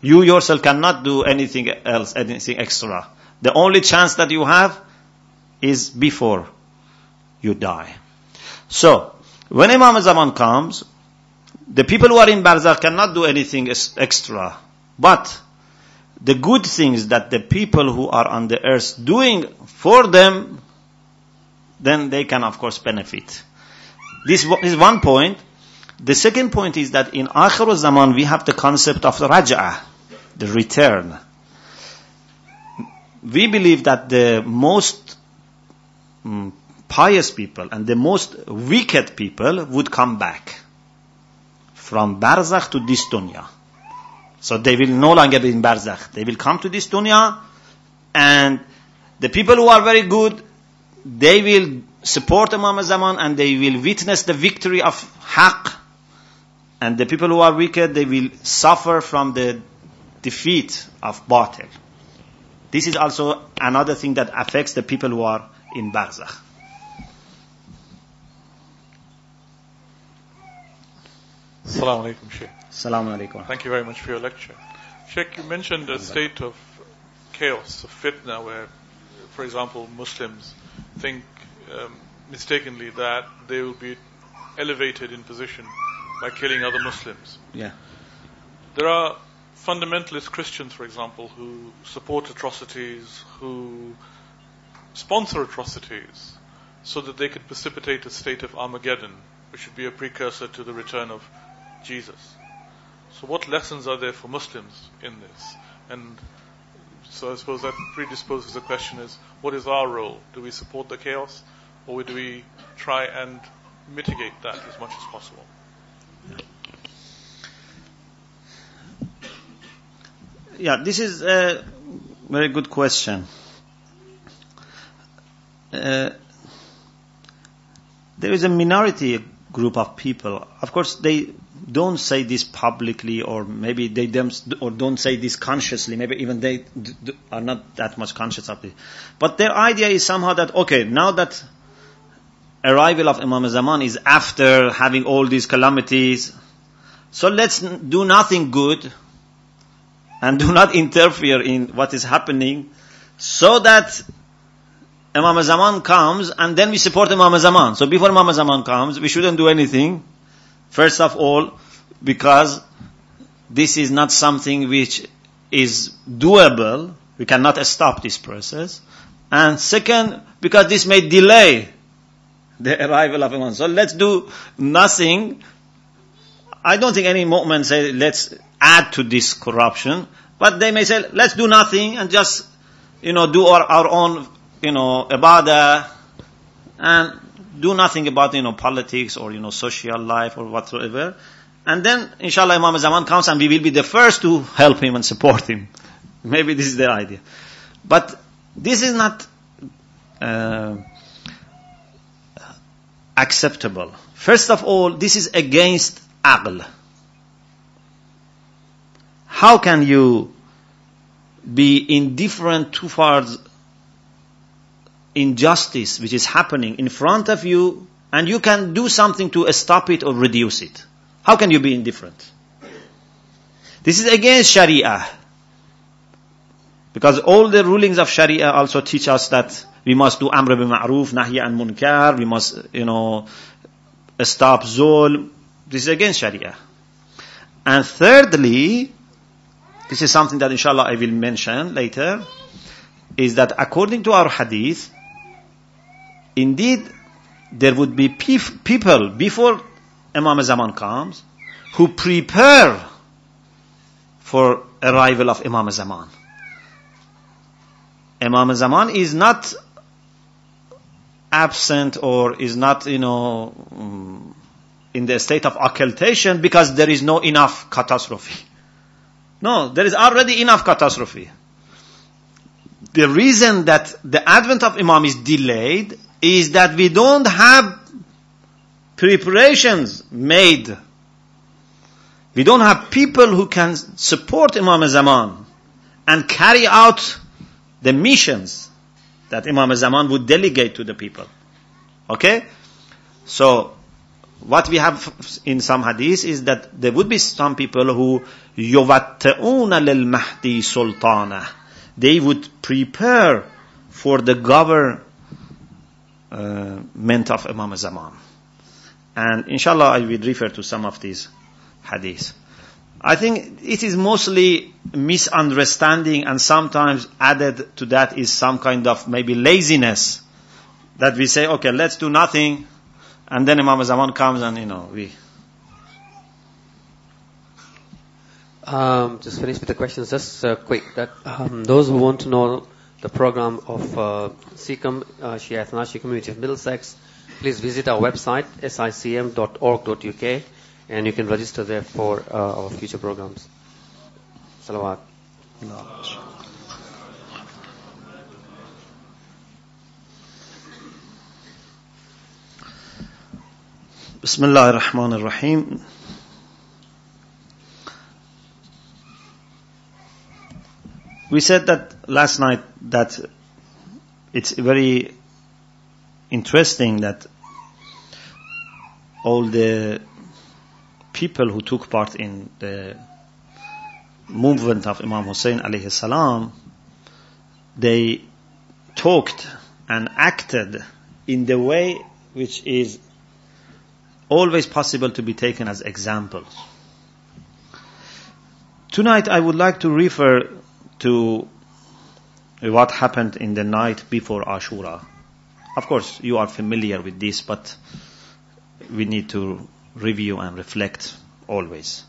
you yourself cannot do anything else, anything extra. The only chance that you have is before you die. So, when Imam Zaman comes, the people who are in barzakh cannot do anything extra. But the good things that the people who are on the earth doing for them, then they can of course benefit. This is one point. The second point is that in Akhir Zaman we have the concept of the raj'ah, the return. We believe that the most pious people and the most wicked people would come back from barzakh to this dunya. So they will no longer be in barzakh. They will come to this dunya, and the people who are very good, they will support Imam Zaman and they will witness the victory of haqq. And the people who are wicked, they will suffer from the defeat of batil. This is also another thing that affects the people who are in barzakh. Assalamu alaikum, Sheikh. Assalamu alaikum. Thank you very much for your lecture. Sheikh, you mentioned a state of chaos, of fitna, where, for example, Muslims think mistakenly that they will be elevated in position by killing other Muslims. Yeah. There are fundamentalist Christians, for example, who support atrocities, who sponsor atrocities, so that they could precipitate a state of Armageddon, which would be a precursor to the return of Jesus. So what lessons are there for Muslims in this? And so I suppose that predisposes the question is, what is our role? Do we support the chaos, or do we try and mitigate that as much as possible? Yeah, this is a very good question. There is a minority group of people. Of course, they don't say this publicly, or maybe they don't say this consciously. Maybe even they are not that much conscious of it. But their idea is somehow that, okay, now that arrival of Imam Zaman is after having all these calamities, so let's do nothing good and do not interfere in what is happening, so that Imam Zaman comes and then we support Imam Zaman. So before Imam Zaman comes, we shouldn't do anything. First of all, because this is not something which is doable. We cannot stop this process. And second, because this may delay the arrival of Imam. So let's do nothing. I don't think any movement say let's add to this corruption. But they may say let's do nothing and just, do our own, ibadah, and do nothing about, politics or, social life or whatsoever. And then, inshallah, Imam Zaman comes and we will be the first to help him and support him. Maybe this is their idea. But this is not acceptable. First of all, this is against aql. How can you be indifferent towards injustice which is happening in front of you, and you can do something to stop it or reduce it? How can you be indifferent? This is against Sharia. Because all the rulings of Sharia also teach us that we must do amr bil ma'ruf, nahy an munkar, we must, stop zulm. This is against Sharia. And thirdly, this is something that inshallah I will mention later, is that according to our hadith, indeed there would be people before Imam Zaman comes who prepare for arrival of Imam Zaman. Imam Zaman is not absent or is not, in the state of occultation because there is no enough catastrophe. No, there is already enough catastrophe. The reason that the advent of Imam is delayed is that we don't have preparations made. We don't have people who can support Imam Zaman and carry out the missions that Imam Zaman would delegate to the people. Okay? So, what we have in some hadith is that there would be some people who يُوَتَّئُونَ لِلْمَهْدِي سُلْطَانَهِ. They would prepare for the government of Imam Zaman. And inshallah I will refer to some of these hadiths. I think it is mostly misunderstanding, and sometimes added to that is some kind of maybe laziness. That we say, okay, let's do nothing, and then Imam Zaman comes and, we... Just finish with the questions. Just quick. That those who want to know the program of SICOM, Shia Ethnashi Community of Middlesex, please visit our website, sicm.org.uk, and you can register there for our future programs. Salawat. Bismillah ar-Rahman ar-Rahim. We said that last night that it's very interesting that all the people who took part in the movement of Imam Hussein alayhi salam, they talked and acted in the way which is always possible to be taken as examples. Tonight I would like to refer to what happened in the night before Ashura. Of course, you are familiar with this, but we need to review and reflect always.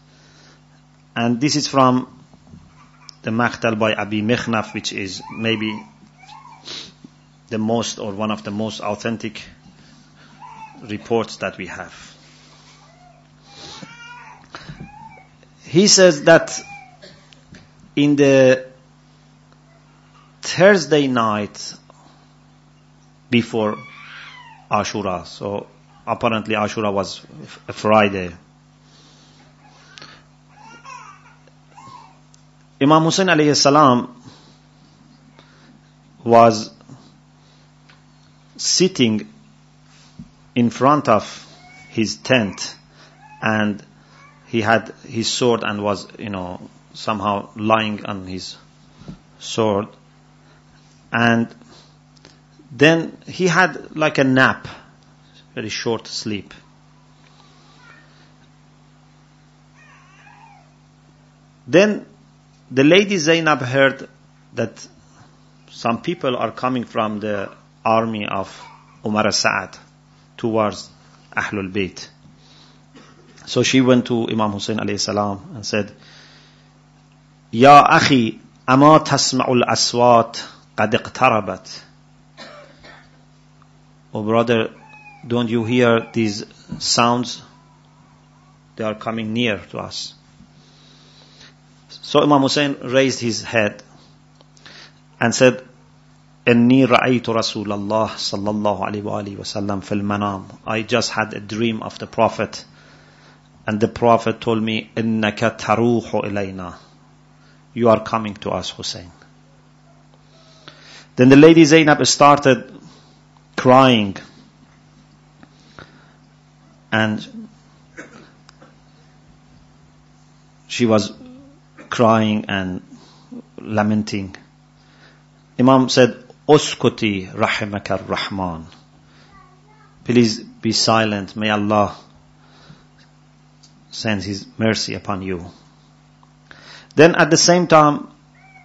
And this is from the Maqtal by Abi Mikhnaf, which is maybe the most or one of the most authentic reports that we have. He says that in the Thursday night before Ashura, so apparently Ashura was a Friday, Imam Hussein alayhi salam was sitting in front of his tent, and he had his sword and was, somehow lying on his sword. And then he had like a nap, very short sleep. Then the lady Zainab heard that some people are coming from the army of Umar Sa'ad towards Ahlul Bayt. So she went to Imam Hussein alayhi salam and said, Ya akhi, ama tasma'ul aswat qad iqtarabat. Oh brother, don't you hear these sounds? They are coming near to us. So Imam Hussein raised his head and said, Inni ra'aytu Rasulallah sallallahu alayhi wa alihi wa sallam fil manam. I just had a dream of the Prophet, and the Prophet told me, Innaka taruhu ilayna. You are coming to us, Hussein. Then the lady Zainab started crying, and she was crying and lamenting. Imam said, Uskuti rahimaka rahman. Please be silent. May Allah send His mercy upon you. Then at the same time,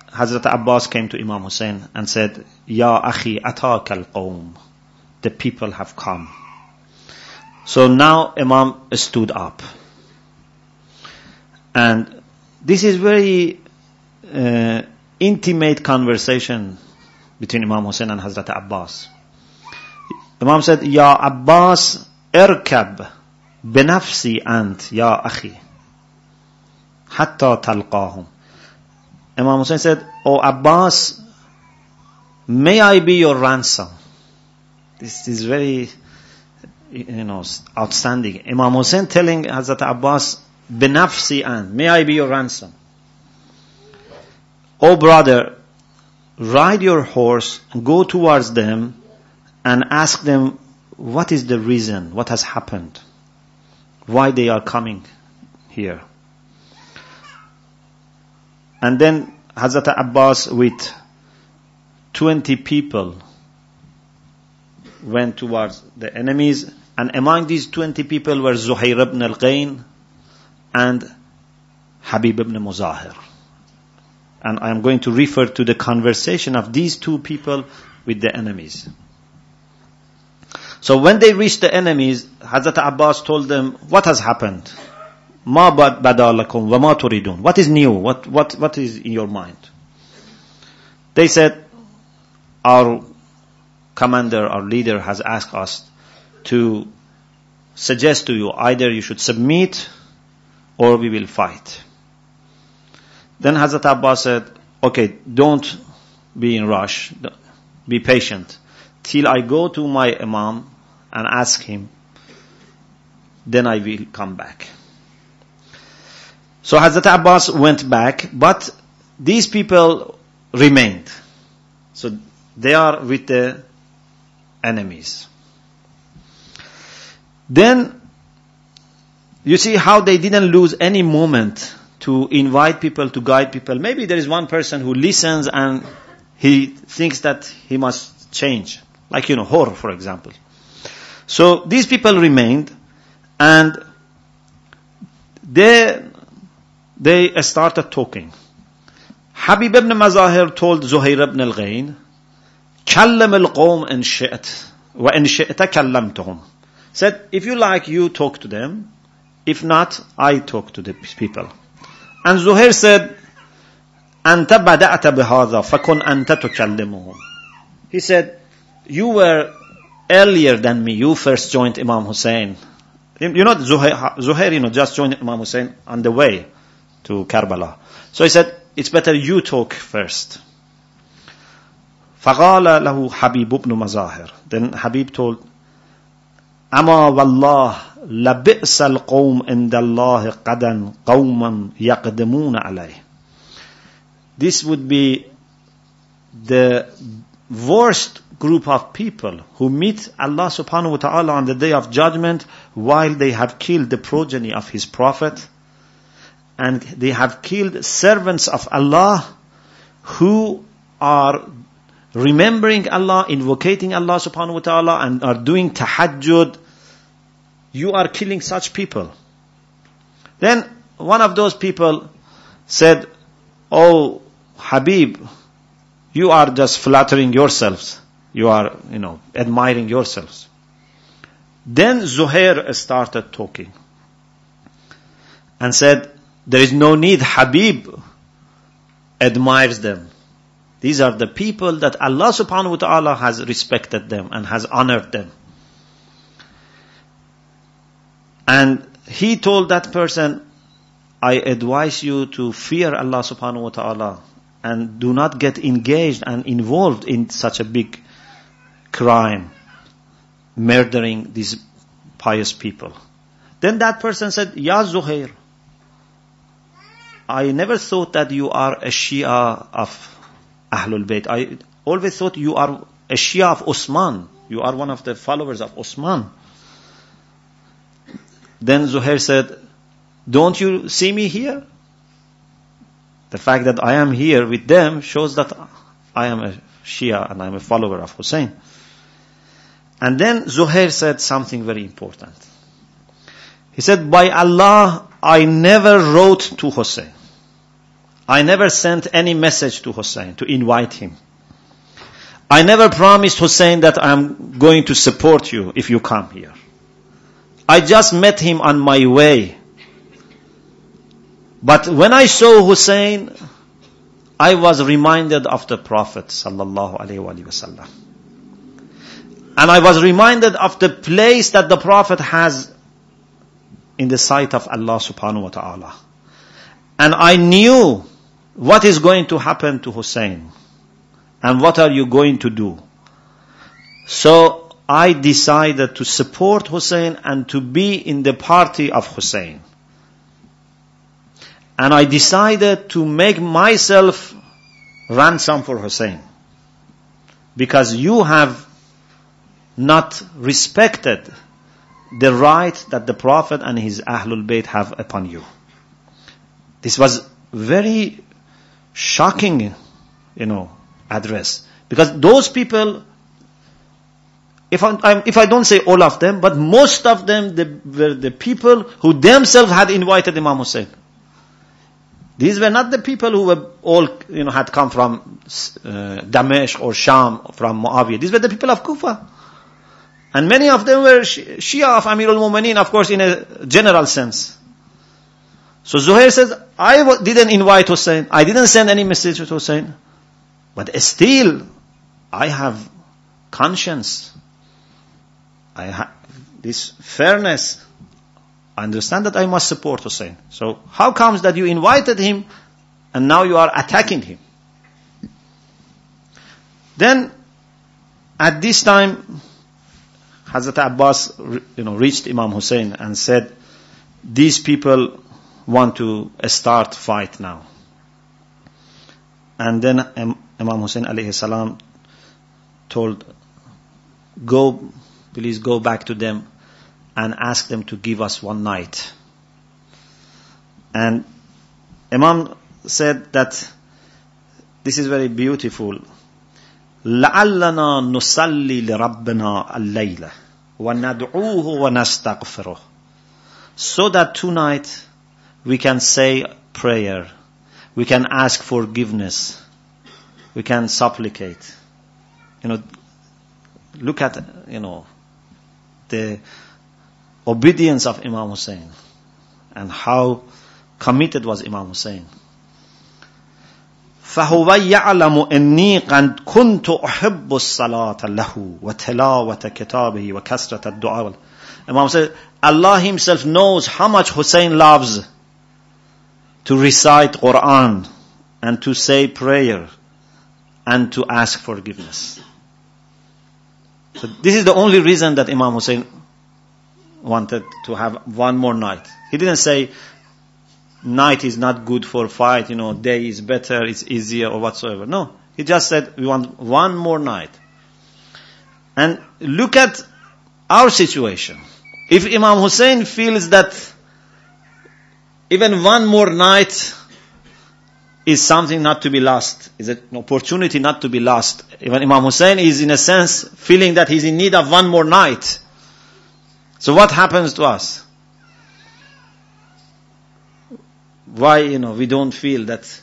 Hazrat Abbas came to Imam Hussein and said, Ya akhi ataka al-qawm. The people have come. So now Imam stood up. And this is very intimate conversation between Imam Hussein and Hazrat Abbas. Imam said, Ya Abbas, irkab binafsi ant, ya akhi, hatta talqahum. Imam Hussein said, Oh Abbas, may I be your ransom? This is very, outstanding. Imam Hussein telling Hazrat Abbas, binafsi ant, may I be your ransom? Oh brother, ride your horse, go towards them, and ask them, what is the reason? What has happened? Why they are coming here? And then Hazrat Abbas with 20 people went towards the enemies. And among these 20 people were Zuhair ibn al-Ghayn and Habib ibn Muzahir. And I am going to refer to the conversation of these two people with the enemies. So when they reached the enemies, Hazrat Abbas told them, what has happened? Ma bada lakum wa ma turidun. What is new? What is in your mind? They said, our commander, our leader has asked us to suggest to you, either you should submit or we will fight. Then Hazrat Abbas said, okay, don't be in rush. Be patient. Till I go to my Imam and ask him, then I will come back. So Hazrat Abbas went back, but these people remained. So they are with the enemies. Then you see how they didn't lose any moment to invite people, to guide people. Maybe there is one person who listens and he thinks that he must change. Like, Hor, for example. So these people remained, and they started talking. Habib ibn Mazahir told Zuhair ibn al-Ghayn, كَلَّمَ الْقَوْمَ إِنْ شِئْتَ وَإِنْ شِئْتَ كَلَّمْتُهُمْ. Said, if you like, you talk to them. If not, I talk to the people. And Zuhair said, أَنْتَ بَدَأْتَ بِهَذَا فَكُنْ أَنْتَ تُكَلِّمُهُم. He said, you were earlier than me. You first joined Imam Hussein. Zuhair, just joined Imam Hussein on the way to Karbala. So he said, it's better you talk first. فَقَالَ لَهُ حَبِيبُ بْنُ مَزَاهِرٍ. Then Habib told, أَمَا وَاللَّهِ لَبِئْسَ الْقَوْمِ عِنْدَ اللَّهِ قَدًا قَوْمًا يَقْدَمُونَ عَلَيْهِ. This would be the worst group of people who meet Allah subhanahu wa ta'ala on the day of judgment while they have killed the progeny of His Prophet, and they have killed servants of Allah who are remembering Allah, invocating Allah subhanahu wa ta'ala, and are doing tahajjud. You are killing such people. Then one of those people said, oh Habib, you are just flattering yourselves. You are, admiring yourselves. Then Zuhair started talking and said, there is no need. Habib admires them. These are the people that Allah subhanahu wa ta'ala has respected them and has honored them. And he told that person, I advise you to fear Allah subhanahu wa ta'ala and do not get engaged and involved in such a big crime, murdering these pious people. Then that person said, Ya Zuhair, I never thought that you are a Shia of Ahlul Bayt. I always thought you are a Shia of Osman. You are one of the followers of Osman. Then Zuhair said, don't you see me here? The fact that I am here with them shows that I am a Shia and I am a follower of Hussein. And then Zuhair said something very important. He said, by Allah, I never wrote to Hussein. I never sent any message to Hussein to invite him. I never promised Hussein that I'm going to support you if you come here. I just met him on my way. But when I saw Hussein, I was reminded of the Prophet sallallahu alaihi wasallam. And I was reminded of the place that the Prophet has in the sight of Allah subhanahu wa ta'ala. And I knew what is going to happen to Hussein. And what are you going to do? So I decided to support Hussein and to be in the party of Hussein. And I decided to make myself ransom for Hussein. Because you have not respected the right that the Prophet and his Ahlul Bayt have upon you. This was very shocking, address. Because those people, if I don't say all of them, but most of them were the people who themselves had invited Imam Hussein. These were not the people who were all, had come from Damesh or Sham, from Muawiyah. These were the people of Kufa. And many of them were Shia of Amir al-Mu'mineen, of course, in a general sense. So Zuhair says, I didn't invite Hussein. I didn't send any message to Hussein. But still, I have conscience. I have this fairness. I understand that I must support Hussein. So how comes that you invited him and now you are attacking him? Then, at this time, Hazrat Abbas, reached Imam Hussein and said, these people want to start fight now. And then Imam Hussein alayhi salam told, please go back to them and ask them to give us one night. And Imam said that this is very beautiful. لَعَلَّنَا نُصَلِّي لِرَبِّنَا اللَّيْلَ وَنَدْعُوهُ وَنَسْتَغْفِرُهُ. So that tonight we can say prayer, we can ask forgiveness, we can supplicate. Look at, the obedience of Imam Hussein and how committed was Imam Hussein. فَهُوَ يَعْلَمُ إِنِّي قَدْ كُنْتُ أُحِبُّ الصَّلَاةَ لَهُ وَتِلَاوَةَ كِتَابِهِ وَكَثْرَةَ الدُّعَاءِ. Imam said, Allah himself knows how much Hussein loves to recite Quran and to say prayer and to ask forgiveness. So this is the only reason that Imam Hussein wanted to have one more night. He didn't say, night is not good for fight, day is better, it's easier or whatsoever. No, he just said, we want one more night. And look at our situation. If Imam Hussein feels that even one more night is something not to be lost, is an opportunity not to be lost. Even Imam Hussein is in a sense feeling that he's in need of one more night. So what happens to us? Why, we don't feel that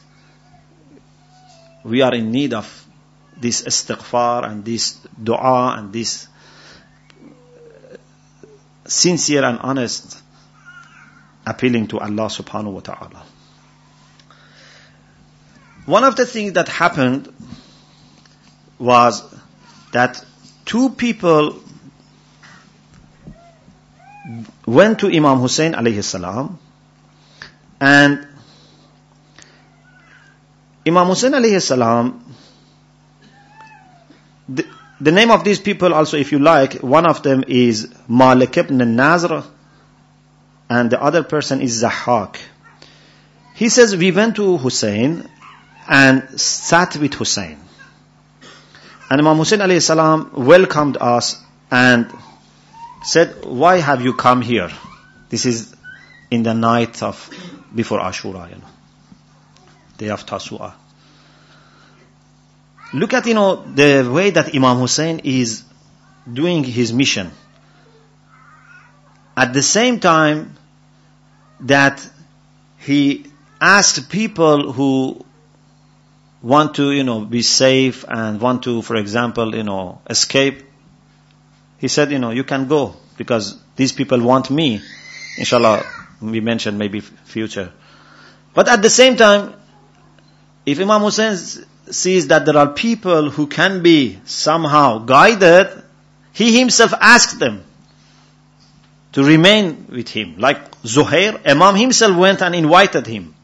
we are in need of this istighfar and this dua and this sincere and honest appealing to Allah subhanahu wa ta'ala. One of the things that happened was that two people went to Imam Hussein alayhi salam, and Imam Hussein alayhi salam, the name of these people also, if you like, one of them is Malik ibn Nazr and the other person is Zahhak. He says, we went to Hussein and sat with Hussein. And Imam Hussein alayhi salam welcomed us and said, why have you come here? This is in the night of before Ashura, day of Tasu'ah. Look at, the way that Imam Hussein is doing his mission. At the same time that he asked people who want to, be safe and want to, for example, escape. He said, you can go because these people want me. Inshallah, we mentioned maybe future. But at the same time, if Imam Hussein sees that there are people who can be somehow guided, he himself asked them to remain with him. Like Zuhair, Imam himself went and invited him.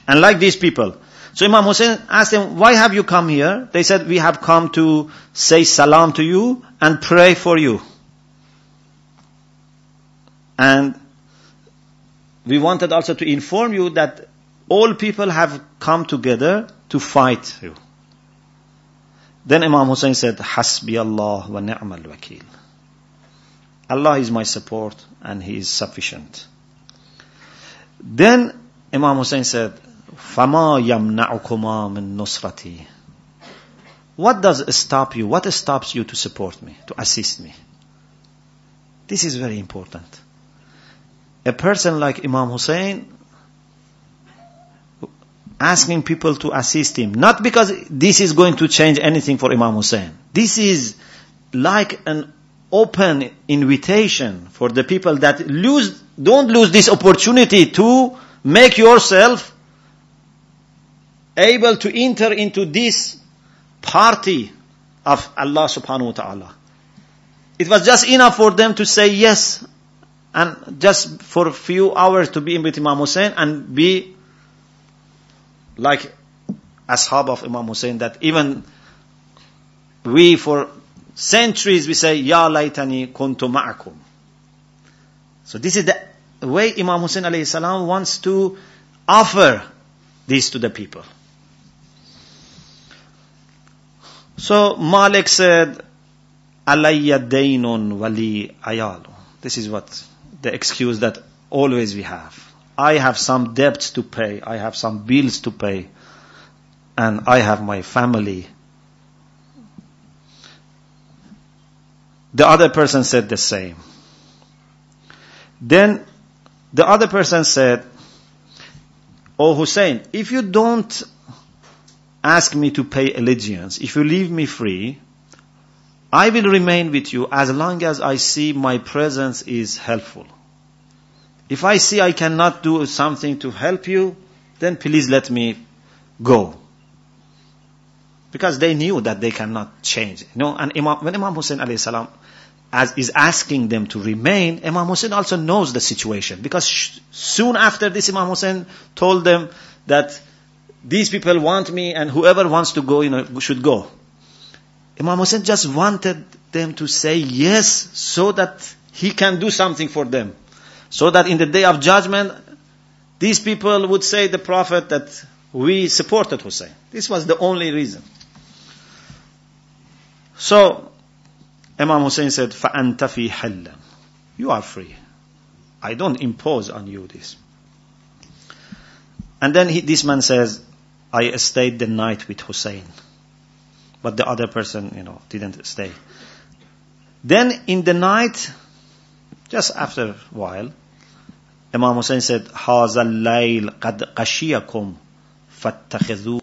And like these people. So Imam Hussein asked them, why have you come here? They said, we have come to say salam to you and pray for you. And we wanted also to inform you that all people have come together to fight you. Then Imam Hussein said, Hasbi Allah wa ni'mal wakil. Allah is my support and He is sufficient. Then Imam Hussein said, Fama yamna'ukuma min nusrati. What does stop you? What stops you to support me, to assist me? This is very important. A person like Imam Hussein asking people to assist him, not because this is going to change anything for Imam Hussein. This is like an open invitation for the people that don't lose this opportunity to make yourself able to enter into this party of Allah subhanahu wa ta'ala. It was just enough for them to say yes, and just for a few hours to be with Imam Hussein and be like ashab of Imam Hussein, that even we for centuries we say, Ya laytani kuntu ma'akum. So this is the way Imam Hussein alayhi salam wants to offer this to the people. So Malik said, Alayya daynun wali ayalu. This is what the excuse that always we have. I have some debts to pay, I have some bills to pay, and I have my family. The other person said the same. Then the other person said, Oh Hussein, if you don't ask me to pay allegiance, if you leave me free, I will remain with you as long as I see my presence is helpful. If I see I cannot do something to help you, then please let me go. Because they knew that they cannot change. And when Imam Hussein alayhi salam is asking them to remain, Imam Hussein also knows the situation. Because soon after this, Imam Hussein told them that these people want me and whoever wants to go, should go. Imam Hussein just wanted them to say yes so that he can do something for them. So that in the day of judgment, these people would say the Prophet that we supported Hussein. This was the only reason. So, Imam Hussein said, فَأَنْتَ فِي حَلًّا. You are free. I don't impose on you this. And then this man says, I stayed the night with Hussein. But the other person, didn't stay. Then in the night, just after a while, Imam Hussein said, هَذَا اللَّيْلِ قَدْ قَشِيَكُمْ فَاتَّخِذُوا